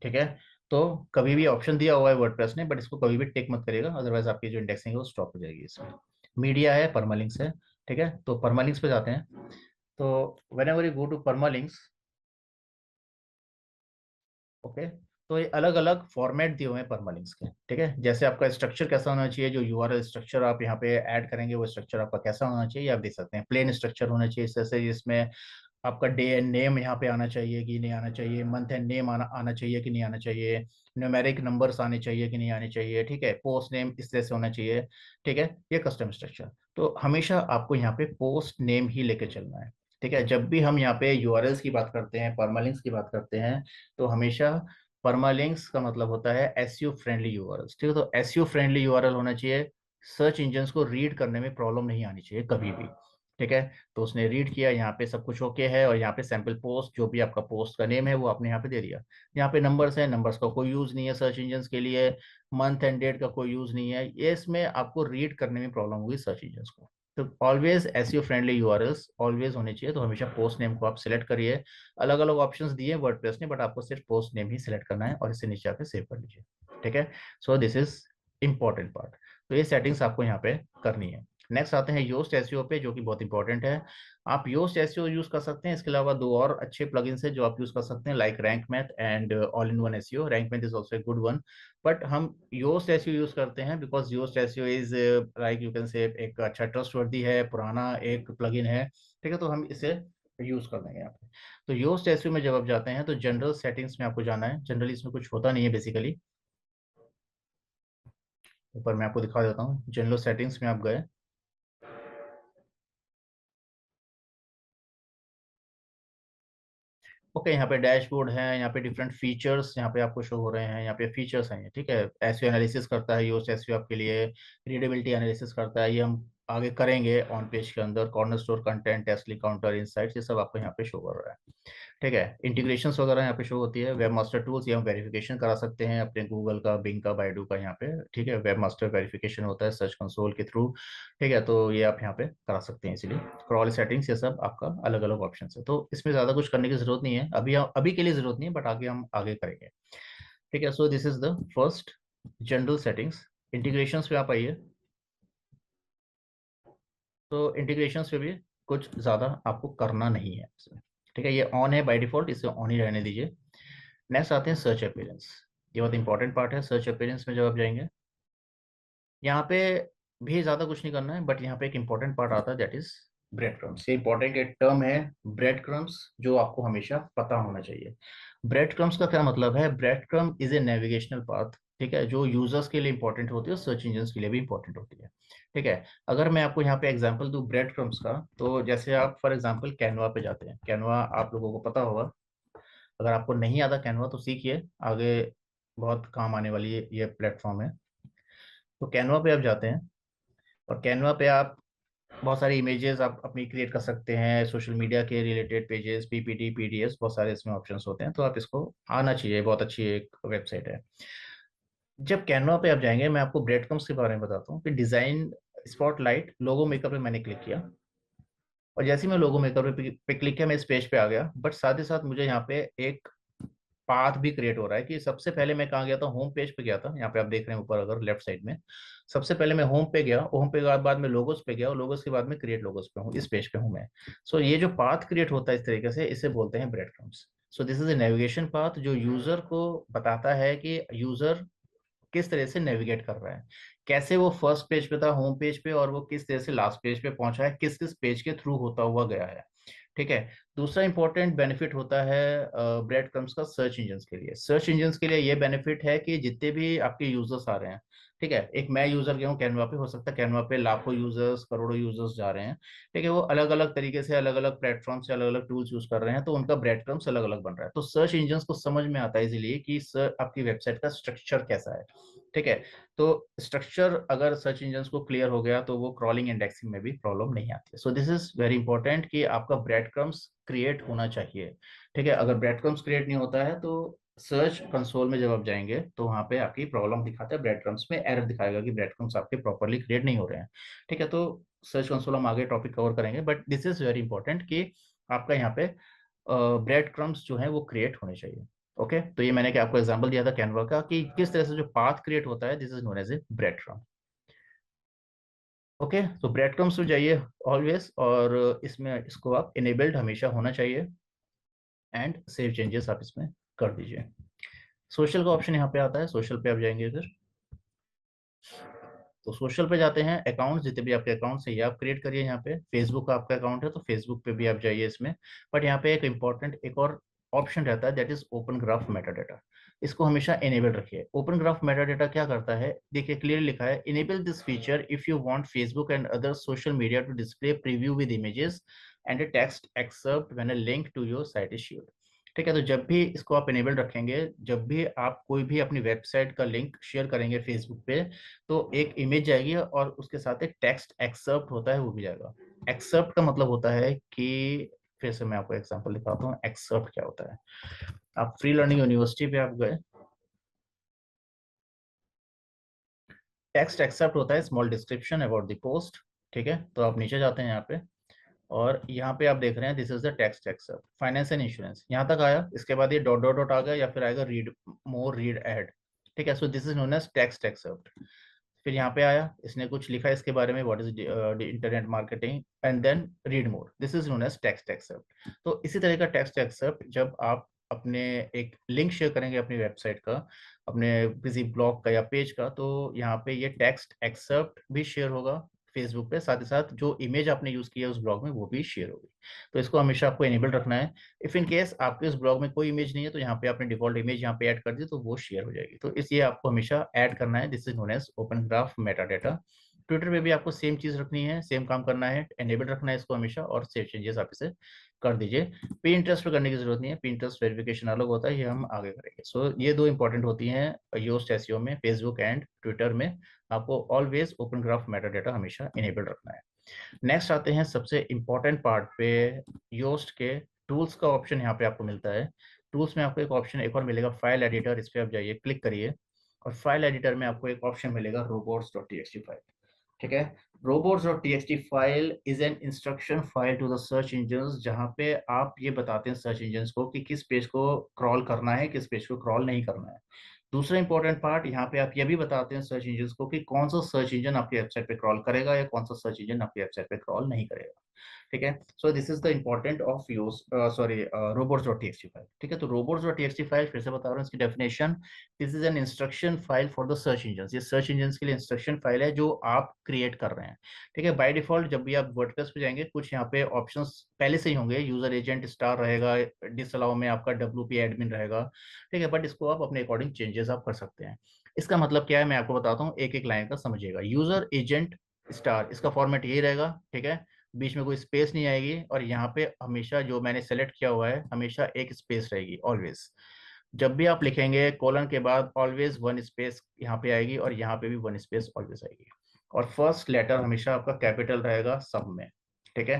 ठीक है, तो कभी भी ऑप्शन दिया हुआ है वर्डप्रेस ने, बट इसको कभी भी टिक मत करिएगा, अदरवाइज आपकी जो इंडेक्सिंग है वो स्टॉप हो जाएगी इसमें। मीडिया है, परमालिंक्स है। ठीक है, तो परमालिंक्स पे जाते हैं। तो whenever you go to permalinks, okay, तो ये अलग अलग फॉर्मेट दिए हुए हैं परमालिंक्स के। ठीक है, जैसे आपका स्ट्रक्चर कैसा होना चाहिए, जो URL स्ट्रक्चर आप यहाँ पे ऐड करेंगे वो स्ट्रक्चर आपका कैसा होना चाहिए, आप देख सकते हैं प्लेन स्ट्रक्चर होना चाहिए, जैसे जिसमें आपका डे एंड नेम यहाँ पे आना चाहिए कि नहीं आना चाहिए, मंथ एंड नेम आना आना चाहिए कि नहीं आना चाहिए, न्यूमेरिक नंबर्स आने चाहिए कि नहीं आने चाहिए। ठीक है, पोस्ट नेम इस तरह से होना चाहिए। ठीक है, ये कस्टम स्ट्रक्चर, तो हमेशा आपको यहाँ पे पोस्ट नेम ही लेके चलना है। ठीक है, जब भी हम यहाँ पे यूआरएल्स की बात करते हैं, परमालिंक्स की बात करते हैं, तो हमेशा परमालिंक्स का मतलब होता है एसईओ फ्रेंडली यूआरएल्स। ठीक है, तो एसईओ फ्रेंडली यूआरएल होना चाहिए, सर्च इंजन्स को रीड करने में प्रॉब्लम नहीं आनी चाहिए कभी भी। ठीक है, तो उसने रीड किया, यहाँ पे सब कुछ ओके है, और यहाँ पे सैंपल पोस्ट जो भी आपका पोस्ट का नेम है वो आपने यहाँ पे दे दिया। यहाँ पे नंबर्स है, नंबर्स का कोई यूज नहीं है सर्च इंजन्स के लिए, मंथ एंड डेट का कोई यूज नहीं है, ये इसमें आपको रीड करने में प्रॉब्लम होगी सर्च इंजन्स को। तो always SEO friendly URLs always होने चाहिए, तो हमेशा पोस्ट नेम को आप सिलेक्ट करिए। अलग अलग ऑप्शंस दिए वर्डप्रेस ने, बट आपको सिर्फ पोस्ट नेम ही सिलेक्ट करना है और इसे नीचे आके सेव कर लीजिए। ठीक है, so this is important part, तो ये सेटिंग्स आपको यहाँ पे करनी है। नेक्स्ट आते हैं योस्ट एसईओ पे, जो कि बहुत इंपॉर्टेंट है। आप योस्ट एसईओ यूज कर सकते हैं, इसके अलावा दो और अच्छे प्लगइन्स हैं जो आप यूज कर सकते हैं, like rank math and all in one SEO. Rank math is also a good one, but हम योस्ट एसईओ यूज करते हैं because Yoast SEO is like you can say एक अच्छा ट्रस्टवर्दी है, पुराना एक प्लगइन है। ठीक है, तो हम इसे यूज कर देंगे यहाँ पे। तो योस्ट एसईओ में जब आप जाते हैं तो जनरल सेटिंग्स में आपको जाना है, जनरली इसमें कुछ होता नहीं है बेसिकली, ऊपर मैं आपको दिखा देता हूँ। जनरल सेटिंग्स में आप गए, ओके, यहाँ पे डैशबोर्ड है, यहाँ पे डिफरेंट फीचर्स यहाँ पे आपको शो हो रहे हैं, यहाँ पे फीचर्स हैं ये। ठीक है, एसईओ एनालिसिस करता है योस्ट एसईओ आपके लिए, रीडेबिलिटी एनालिसिस करता है, ये हम आगे करेंगे ऑन पेज के अंदर, corner store content, tastily counter, insights, ये सब आपको यहाँ पे शो कर रहा है। ठीक है, इंटीग्रेशंस वगैरह यहाँ पे शो होती है। वेब मास्टर टूल्स, ये हम वेरिफिकेशन करा सकते हैं अपने गूगल का, बिंग का, बाइडू का यहाँ पे। ठीक है, वेब मास्टर वेरिफिकेशन होता है सर्च कंसोल के थ्रू। ठीक है, तो ये आप यहाँ पे करा सकते हैं इसीलिए। क्रॉल सेटिंग्स, ये सब आपका अलग अलग ऑप्शन है, तो इसमें ज़्यादा कुछ करने की जरूरत नहीं है अभी, अभी के लिए जरूरत नहीं है, बट आगे हम आगे करेंगे। ठीक है, so this is the first general settings. Integrations पे आप आइए। तो इंटीग्रेशंस पे भी कुछ ज़्यादा आपको करना नहीं है इसमें। ठीक है, ये ऑन है बाय डिफॉल्ट, इसे ऑन ही रहने दीजिए। नेक्स्ट आते हैं सर्च अपीयरेंस। ये बहुत इंपॉर्टेंट पार्ट है। सर्च अपीयरेंस में जब आप जाएंगे, यहाँ पे भी ज़्यादा कुछ नहीं करना है, बट यहाँ पे एक इंपॉर्टेंट पार्ट आता है, दैट इज ब्रेड क्रम्स। ये इंपॉर्टेंट एक टर्म है, ब्रेड क्रम्स, जो आपको हमेशा पता होना चाहिए। ब्रेड क्रम्स का क्या मतलब है? Bread crumb is a navigational path. ठीक है, जो यूजर्स के लिए इंपॉर्टेंट होती है, सर्च इंजन के लिए भी इंपॉर्टेंट होती है। ठीक है, अगर मैं आपको यहाँ पे एग्जांपल दूं ब्रेड क्रम्स का, तो जैसे आप फॉर एग्जांपल कैनवा पे जाते हैं। कैनवा आप लोगों को पता होगा, अगर आपको नहीं आता कैनवा तो सीखिए, आगे बहुत काम आने वाली ये प्लेटफॉर्म है। तो कैनवा पे आप जाते हैं, और कैनवा पे आप बहुत सारी इमेजेस आप अपनी क्रिएट कर सकते हैं, सोशल मीडिया के रिलेटेड पेजेस, पीपीटी, पीडीएफ, बहुत सारे इसमें ऑप्शंस होते हैं, तो आप इसको आना चाहिए, बहुत अच्छी एक वेबसाइट है। जब कैनवा पे आप जाएंगे, मैं आपको ब्रेड क्रम्स के बारे में बताता हूँ कि डिजाइन स्पॉटलाइट लोगो मेकर पे मैंने क्लिक किया, और जैसे ही मैं लोगो मेकर पे क्लिक किया, मैं इस पेज पे आ गया, बट साथ ही साथ मुझे यहाँ पे एक पाथ भी क्रिएट हो रहा है कि सबसे पहले मैं कहाँ गया था, होम पेज पे गया था। यहाँ पे आप देख रहे हैं ऊपर अगर लेफ्ट साइड में, सबसे पहले मैं होम पे गया, होम पे के बाद में लोगोस पे गया, और लोगोस के बाद में क्रिएट लोगोस पे हूँ, इस पेज पे हूँ मैं। सो ये जो पाथ क्रिएट होता है इस तरीके से, इसे बोलते हैं bread crumbs. So this is a navigation path, जो यूजर को बताता है कि यूजर किस तरह से नेविगेट कर रहा है, कैसे वो फर्स्ट पेज पे था, होम पेज पे, और वो किस तरह से लास्ट पेज पे पहुंचा है, किस किस पेज के थ्रू होता हुआ गया है। ठीक है, दूसरा इंपॉर्टेंट बेनिफिट होता है ब्रेड क्रम्स का सर्च इंजन के लिए। सर्च इंजन के लिए ये बेनिफिट है कि जितने भी आपके यूजर्स आ रहे हैं, ठीक है, एक मैं यूजर गया हूँ कैनवा पे, हो सकता है कैनवा पे लाखों यूजर्स, करोड़ों यूजर्स जा रहे हैं। ठीक है, वो अलग अलग तरीके से, अलग अलग प्लेटफॉर्म से, अलग अलग टूल्स यूज कर रहे हैं, तो उनका ब्रेड क्रम्स अलग अलग बन रहा है। तो सर्च इंजन को समझ में आता है इजीली कि सर आपकी वेबसाइट का स्ट्रक्चर कैसा है। ठीक है, तो स्ट्रक्चर अगर सर्च इंजन को क्लियर हो गया, तो वो क्रॉलिंग इंडेक्सिंग में भी प्रॉब्लम नहीं आती है। So this is very important कि आपका ब्रेड क्रम्स क्रिएट होना चाहिए। ठीक है, अगर ब्रेड क्रम्स क्रिएट नहीं होता है, तो सर्च कंसोल में जब आप जाएंगे, तो वहां पे आपकी प्रॉब्लम दिखाता है, ब्रेड क्रम्स में एरर दिखाएगा कि ब्रेड क्रम्स आपके प्रॉपरली क्रिएट नहीं हो रहे हैं। ठीक है, तो सर्च कंसोल हम आगे टॉपिक कवर करेंगे, but this is very important कि आपका यहाँ पे ब्रेड क्रम्स जो है वो क्रिएट होने चाहिए। ओके, तो ये मैंने क्या आपको एग्जांपल दिया था कैनवा का कि किस तरह से जो पाथ क्रिएट होता है, this is known as a breadcrumb. Okay, तो ब्रेड क्रम्स में जाइए ऑलवेज, और इसमें इसको आप इनेबल्ड हमेशा होना चाहिए, एंड सेव चेंजेस आप इसमें कर दीजिए। सोशल का ऑप्शन यहाँ पे आता है, सोशल पे आप जाएंगे फिर। तो सोशल पे जाते हैं, अकाउंट जितने भी आपके अकाउंट्स है ये आप क्रिएट करिए। यहाँ पे फेसबुक का आपका अकाउंट है, तो फेसबुक पे भी आप जाइए इसमें। बट यहाँ पे एक इंपॉर्टेंट एक और ऑप्शन रहता है, that is open graph meta data. इसको हमेशा इनेबल रखिए। ओपन ग्राफ मेटा डेटा क्या करता है, देखिए क्लियर लिखा है, enable this feature if you want Facebook and other social media to display preview with images and a text excerpt when a link to your site is shared। ठीक है, तो जब भी इसको आप इनेबल रखेंगे, जब भी आप कोई भी अपनी वेबसाइट का लिंक शेयर करेंगे फेसबुक पे, तो एक इमेज जाएगी, और उसके साथ एक टेक्स्ट एक्सर्प्ट होता है वो भी जाएगा। एक्सर्प्ट का मतलब होता है कि, फिर से मैं आपको एग्जांपल दिखाता हूँ एक्सर्प्ट क्या होता है। आप फ्री लर्निंग यूनिवर्सिटी पे आप गए, टेक्स्ट एक्सेप्ट होता है small description about the post. ठीक है, तो आप नीचे जाते हैं यहाँ पे, और यहाँ पे आप देख रहे हैं this is the text excerpt finance and insurance, यहाँ तक आया। इसके बाद ये डॉट डॉट डॉट आ गया, या फिर आएगा रीड मोर, रीड एड। ठीक है, so this is known as text excerpt. फिर यहाँ पे आया, इसने कुछ लिखा है इसके बारे में, what is internet marketing, and then read more, this is known as text excerpt. तो इसी तरह का टेक्स्ट एक्सेप्ट जब आप अपने एक लिंक शेयर करेंगे अपनी वेबसाइट का, अपने किसी ब्लॉग का या पेज का, तो यहाँ पे ये टेक्स्ट एक्सेप्ट भी शेयर होगा फेसबुक पे, साथ ही साथ जो इमेज आपने यूज किया उस ब्लॉग में वो भी शेयर होगी। तो इसको हमेशा आपको इनेबल रखना है। इफ इन केस आपके उस ब्लॉग में कोई इमेज नहीं है, तो यहाँ पे आपने डिफॉल्ट इमेज यहाँ पे ऐड कर दी, तो वो शेयर हो जाएगी। तो इसलिए आपको हमेशा ऐड करना है, this is known as open graph meta data. Twitter पे भी आपको सेम चीज रखनी है, सेम काम करना है, एनेबल रखना है इसको हमेशा, और सेव चेंजेस आप इसे कर दीजिए। पिंटरेस्ट पे करने की जरूरत नहीं है, पिंटरेस्ट वेरिफिकेशन अलग होता है, ये हम आगे करेंगे। सो ये दो इंपॉर्टेंट होती हैं योस्ट एसईओ में, फेसबुक एंड ट्विटर में। आपको always open graph meta data हमेशा इनेबल रखना है। नेक्स्ट आते हैं सबसे इंपॉर्टेंट पार्ट पे, योस्ट के टूल्स का ऑप्शन यहाँ पे आपको मिलता है। टूल्स में आपको एक ऑप्शन एक और मिलेगा, फाइल एडिटर, इस पे आप जाइए, क्लिक करिए, और फाइल एडिटर में आपको एक ऑप्शन मिलेगा robots.txt फाइल। ठीक है, robots.txt file is an instruction file to the search engine, जहां पे आप ये बताते हैं सर्च इंजन को कि किस पेज को क्रॉल करना है, किस पेज को क्रॉल नहीं करना है। दूसरा इंपॉर्टेंट पार्ट, यहाँ पे आप ये भी बताते हैं सर्च इंजन को कि कौन सा सर्च इंजन आपकी वेबसाइट पे क्रॉल करेगा या कौन सा सर्च इंजन आपकी वेबसाइट पे क्रॉल नहीं करेगा। ठीक है, so this is the important of use sorry robots.txt file. ठीक है, तो robots.txt फाइल फिर से बता रहा हूँ इसकी definition, this is an instruction file for the search engine. ये सर्च इंजन के लिए इंस्ट्रक्शन फाइल है जो आप क्रिएट कर रहे हैं। ठीक है, बाय डिफॉल्ट जब भी आप वर्डप्रेस पे जाएंगे, कुछ यहाँ पे ऑप्शंस पहले से ही होंगे, यूजर एजेंट स्टार रहेगा, डिसअलाउ में आपका WP एडमिन रहेगा। ठीक है, बट इसको आप अपने अकॉर्डिंग चेंजेस आप कर सकते हैं। इसका मतलब क्या है मैं आपको बताता हूँ, एक एक लाइन का समझिएगा। यूजर एजेंट स्टार, इसका फॉर्मेट यही रहेगा। ठीक है, बीच में कोई स्पेस नहीं आएगी, और यहाँ पे हमेशा जो मैंने सेलेक्ट किया हुआ है हमेशा एक स्पेस रहेगी ऑलवेज। जब भी आप लिखेंगे कोलन के बाद ऑलवेज वन स्पेस यहाँ पे आएगी, और यहाँ पे भी वन स्पेस ऑलवेज आएगी, और फर्स्ट लेटर हमेशा आपका कैपिटल रहेगा सब में। ठीक है,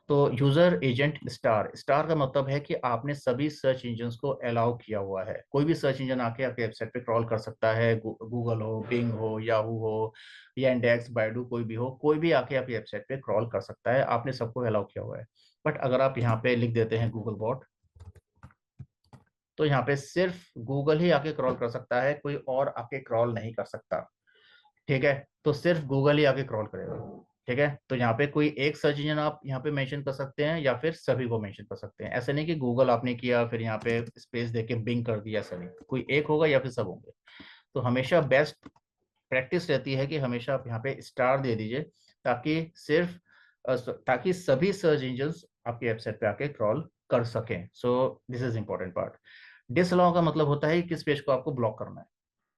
तो यूजर एजेंट स्टार, स्टार का मतलब है कि आपने सभी सर्च इंजन को अलाउ किया हुआ है। कोई भी सर्च इंजन आके आपके वेबसाइट पे क्रॉल कर सकता है, गूगल हो, बिंग हो, याहू हो, या इंडेक्स, बायडू, कोई भी हो, कोई भी आके आपकी वेबसाइट पे क्रॉल कर सकता है, आपने सबको अलाउ किया हुआ है। बट अगर आप यहाँ पे लिख देते हैं गूगल बॉट, तो यहाँ पे सिर्फ गूगल ही आके क्रॉल कर सकता है, कोई और आके क्रॉल नहीं कर सकता। ठीक है, तो सिर्फ गूगल ही आके क्रॉल करेगा। ठीक है, तो यहाँ पे कोई एक सर्च इंजन आप यहाँ पे मेंशन कर सकते हैं, या फिर सभी को मेंशन कर सकते हैं। ऐसा नहीं कि गूगल आपने किया फिर यहाँ पे स्पेस देके बिंग कर दिया, ऐसा नहीं, कोई एक होगा या फिर सब होंगे। तो हमेशा बेस्ट प्रैक्टिस रहती है कि हमेशा आप यहाँ पे स्टार दे दीजिए, ताकि सिर्फ ताकि सभी सर्च इंजन आपकी वेबसाइट पे आके क्रॉल कर सकें। सो this is important part. Disallow का मतलब होता है कि किस पेज को आपको ब्लॉक करना है।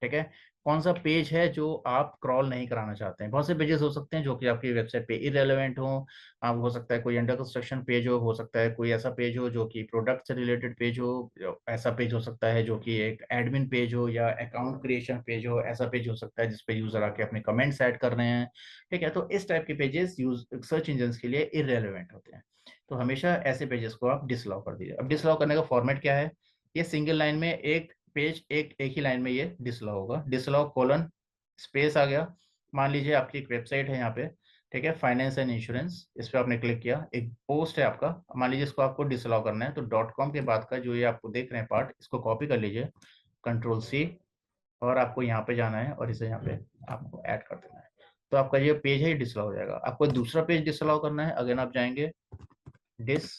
ठीक है, कौन सा पेज है जो आप क्रॉल नहीं कराना चाहते हैं। बहुत से पेजेस हो सकते हैं जो कि आपकी वेबसाइट पे इरेलेवेंट हो। आप हो सकता है कोई अंडर कंस्ट्रक्शन पेज हो सकता है कोई ऐसा पेज हो जो कि प्रोडक्ट से रिलेटेड पेज हो, ऐसा पेज हो सकता है जो कि एक एडमिन पेज हो या अकाउंट क्रिएशन पेज हो, ऐसा पेज हो सकता है जिसपे यूजर आके अपने कमेंट्स ऐड कर रहे हैं। ठीक है, तो इस टाइप के पेजेस यूज सर्च इंजन के लिए इरेलेवेंट होते हैं। तो हमेशा ऐसे पेजेस को आप डिसअलाउ कर दीजिए। अब डिसअलाउ करने का फॉर्मेट क्या है, ये सिंगल लाइन में एक पेज, एक ही लाइन में ये डिसअलाउ होगा। डिसअलाउ कोलन स्पेस आ गया। मान लीजिए आपकी एक वेबसाइट है यहाँ पे, ठीक है, फाइनेंस एंड इंश्योरेंस, इस पर आपने क्लिक किया, एक पोस्ट है आपका, मान लीजिए इसको आपको डिसअलाउ करना है, तो .com के बाद का जो ये आपको देख रहे हैं पार्ट, इसको कॉपी कर लीजिए, Ctrl+C, और आपको यहाँ पे जाना है और इसे यहाँ पे आपको ऐड कर देना है। तो आपका ये पेज है, ये डिसअलाउ हो जाएगा। आपको दूसरा पेज डिसअलाउ करना है, अगेन आप जाएंगे डिस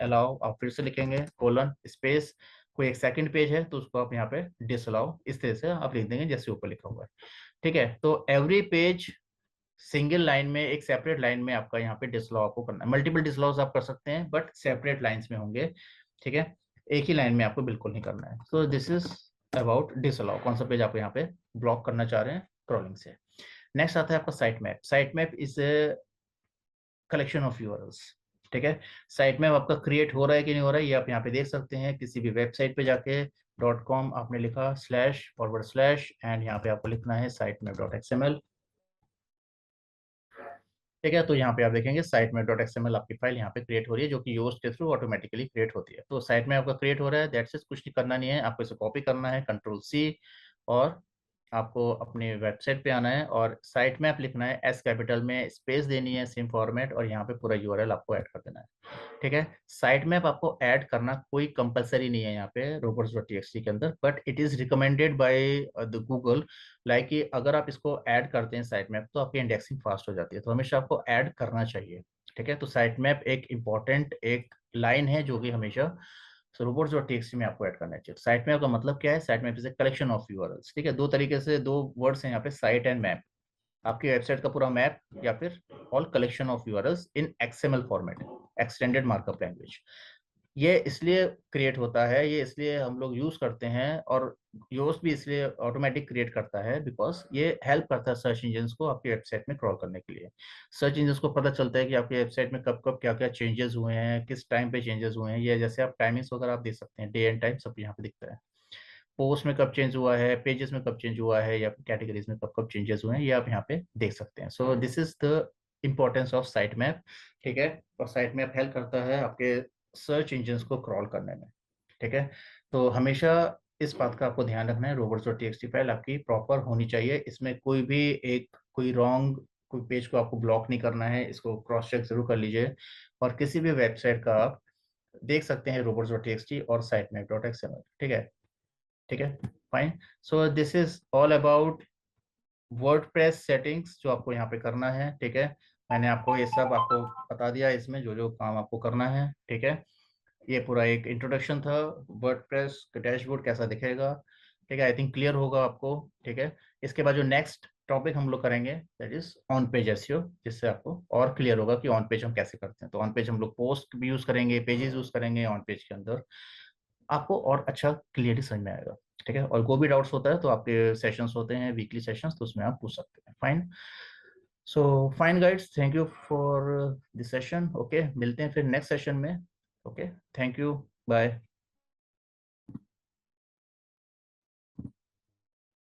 अलाउ, आप फिर से लिखेंगे कोलन स्पेस, कोई एक सेकंड पेज है तो उसको आप यहाँ पे डिसअलाउ इस तरह से आप लिख देंगे जैसे ऊपर लिखा हुआ है। ठीक है, तो एवरी पेज सिंगल लाइन में, एक सेपरेट लाइन में आपका यहाँ पे डिसअलाउ आपको करना है। मल्टीपल डिसअलाउज आप कर सकते हैं बट सेपरेट लाइंस में होंगे। ठीक है, एक ही लाइन में आपको बिल्कुल नहीं करना है। So this is about disallow, कौन सा पेज आपको यहाँ पे ब्लॉक करना चाह रहे हैं क्रॉलिंग से। नेक्स्ट आता है आपका site map. Site map is collection of URLs. ठीक है, साइट मैप आपका क्रिएट हो रहा है कि नहीं हो रहा है, ये आप यहाँ पे देख सकते हैं। किसी भी वेबसाइट पे जाके .com आपने लिखा // एंड यहाँ पे आपको लिखना है sitemap.xml। ठीक है, तो यहाँ पे आप देखेंगे sitemap.xml आपकी फाइल यहाँ पे क्रिएट हो रही है, जो कि योस्ट के थ्रू ऑटोमेटिकली क्रिएट होती है। तो साइट में आपका क्रिएट हो रहा है, दैट्स इट, कुछ नहीं करना नहीं है आपको, इसे कॉपी करना है Ctrl+C, और आपको अपने वेबसाइट पे आना है और साइट मैप लिखना है, एस कैपिटल में, स्पेस देनी है, सेम फॉर्मेट, और यहाँ पे पूरा यूआरएल आपको ऐड कर देना है। ठीक है, साइट मैप आपको ऐड करना कोई कंपलसरी नहीं है यहाँ पे robots.txt के अंदर, but it is recommended by the Google, like कि अगर आप इसको ऐड करते हैं साइट मैप तो आपकी इंडेक्सिंग फास्ट हो जाती है, तो हमेशा आपको ऐड करना चाहिए। ठीक है, तो साइट मैप एक इंपॉर्टेंट एक लाइन है जो कि हमेशा robots.txt में आपको ऐड करना चाहिए। साइट मैप का मतलब क्या है, site map is a collection of URLs. ठीक है, दो तरीके से, दो वर्ड्स हैं यहाँ पे, साइट एंड मैप, आपकी वेबसाइट का पूरा मैप, या फिर all collection of URLs in XML format, extended markup language. ये इसलिए क्रिएट होता है, ये इसलिए हम लोग यूज करते हैं, और योस्ट भी इसलिए ऑटोमेटिक क्रिएट करता है बिकॉज ये हेल्प करता है सर्च इंजन को आपकी वेबसाइट में क्रॉल करने के लिए। सर्च इंजन को पता चलता है कि आपकी वेबसाइट में कब कब क्या क्या चेंजेस हुए हैं, किस टाइम पे चेंजेस हुए हैं। ये जैसे आप टाइमिंग्स वगैरह आप देख सकते हैं, डे एंड टाइम सब यहाँ पे दिखता है। पोस्ट में कब चेंज हुआ है, पेजेस में कब चेंज हुआ है, या कैटेगरीज में कब कब चेंजेस हुए हैं, ये आप यहाँ पे देख सकते हैं। सो this is the importance of site map. ठीक है, और साइट मैप हेल्प करता है आपके सर्च इंजन को क्रॉल करने में। ठीक है, तो हमेशा इस बात का आपको ध्यान रखना है, robots.txt फाइल आपकी प्रॉपर होनी चाहिए। इसमें कोई भी एक कोई रॉन्ग कोई पेज को आपको ब्लॉक नहीं करना है, इसको क्रॉस चेक जरूर कर लीजिए। और किसी भी वेबसाइट का आप देख सकते हैं robots.txt और sitemap.xml। ठीक है, ठीक है, fine. So this is all about WordPress settings जो आपको यहाँ पे करना है। ठीक है, मैंने आपको ये सब आपको बता दिया, इसमें जो जो काम आपको करना है। ठीक है, ये पूरा एक इंट्रोडक्शन था, वर्डप्रेस का डैशबोर्ड कैसा दिखेगा। ठीक है, आई थिंक क्लियर होगा आपको। ठीक है, इसके बाद जो नेक्स्ट टॉपिक हम लोग करेंगे that is on page SEO, जिससे आपको और क्लियर होगा कि ऑन पेज हम कैसे करते हैं। तो ऑन पेज हम लोग पोस्ट भी यूज करेंगे, पेजेस यूज करेंगे ऑन पेज के अंदर, आपको और अच्छा क्लियरली समझ में आएगा। ठीक है, और कोई भी डाउट्स होता है तो आपके सेशंस होते हैं वीकली सेशंस, तो उसमें आप पूछ सकते हैं। Fine, so fine guides, thank you for this session. Okay, मिलते हैं फिर नेक्स्ट सेशन में। Okay, thank you, bye.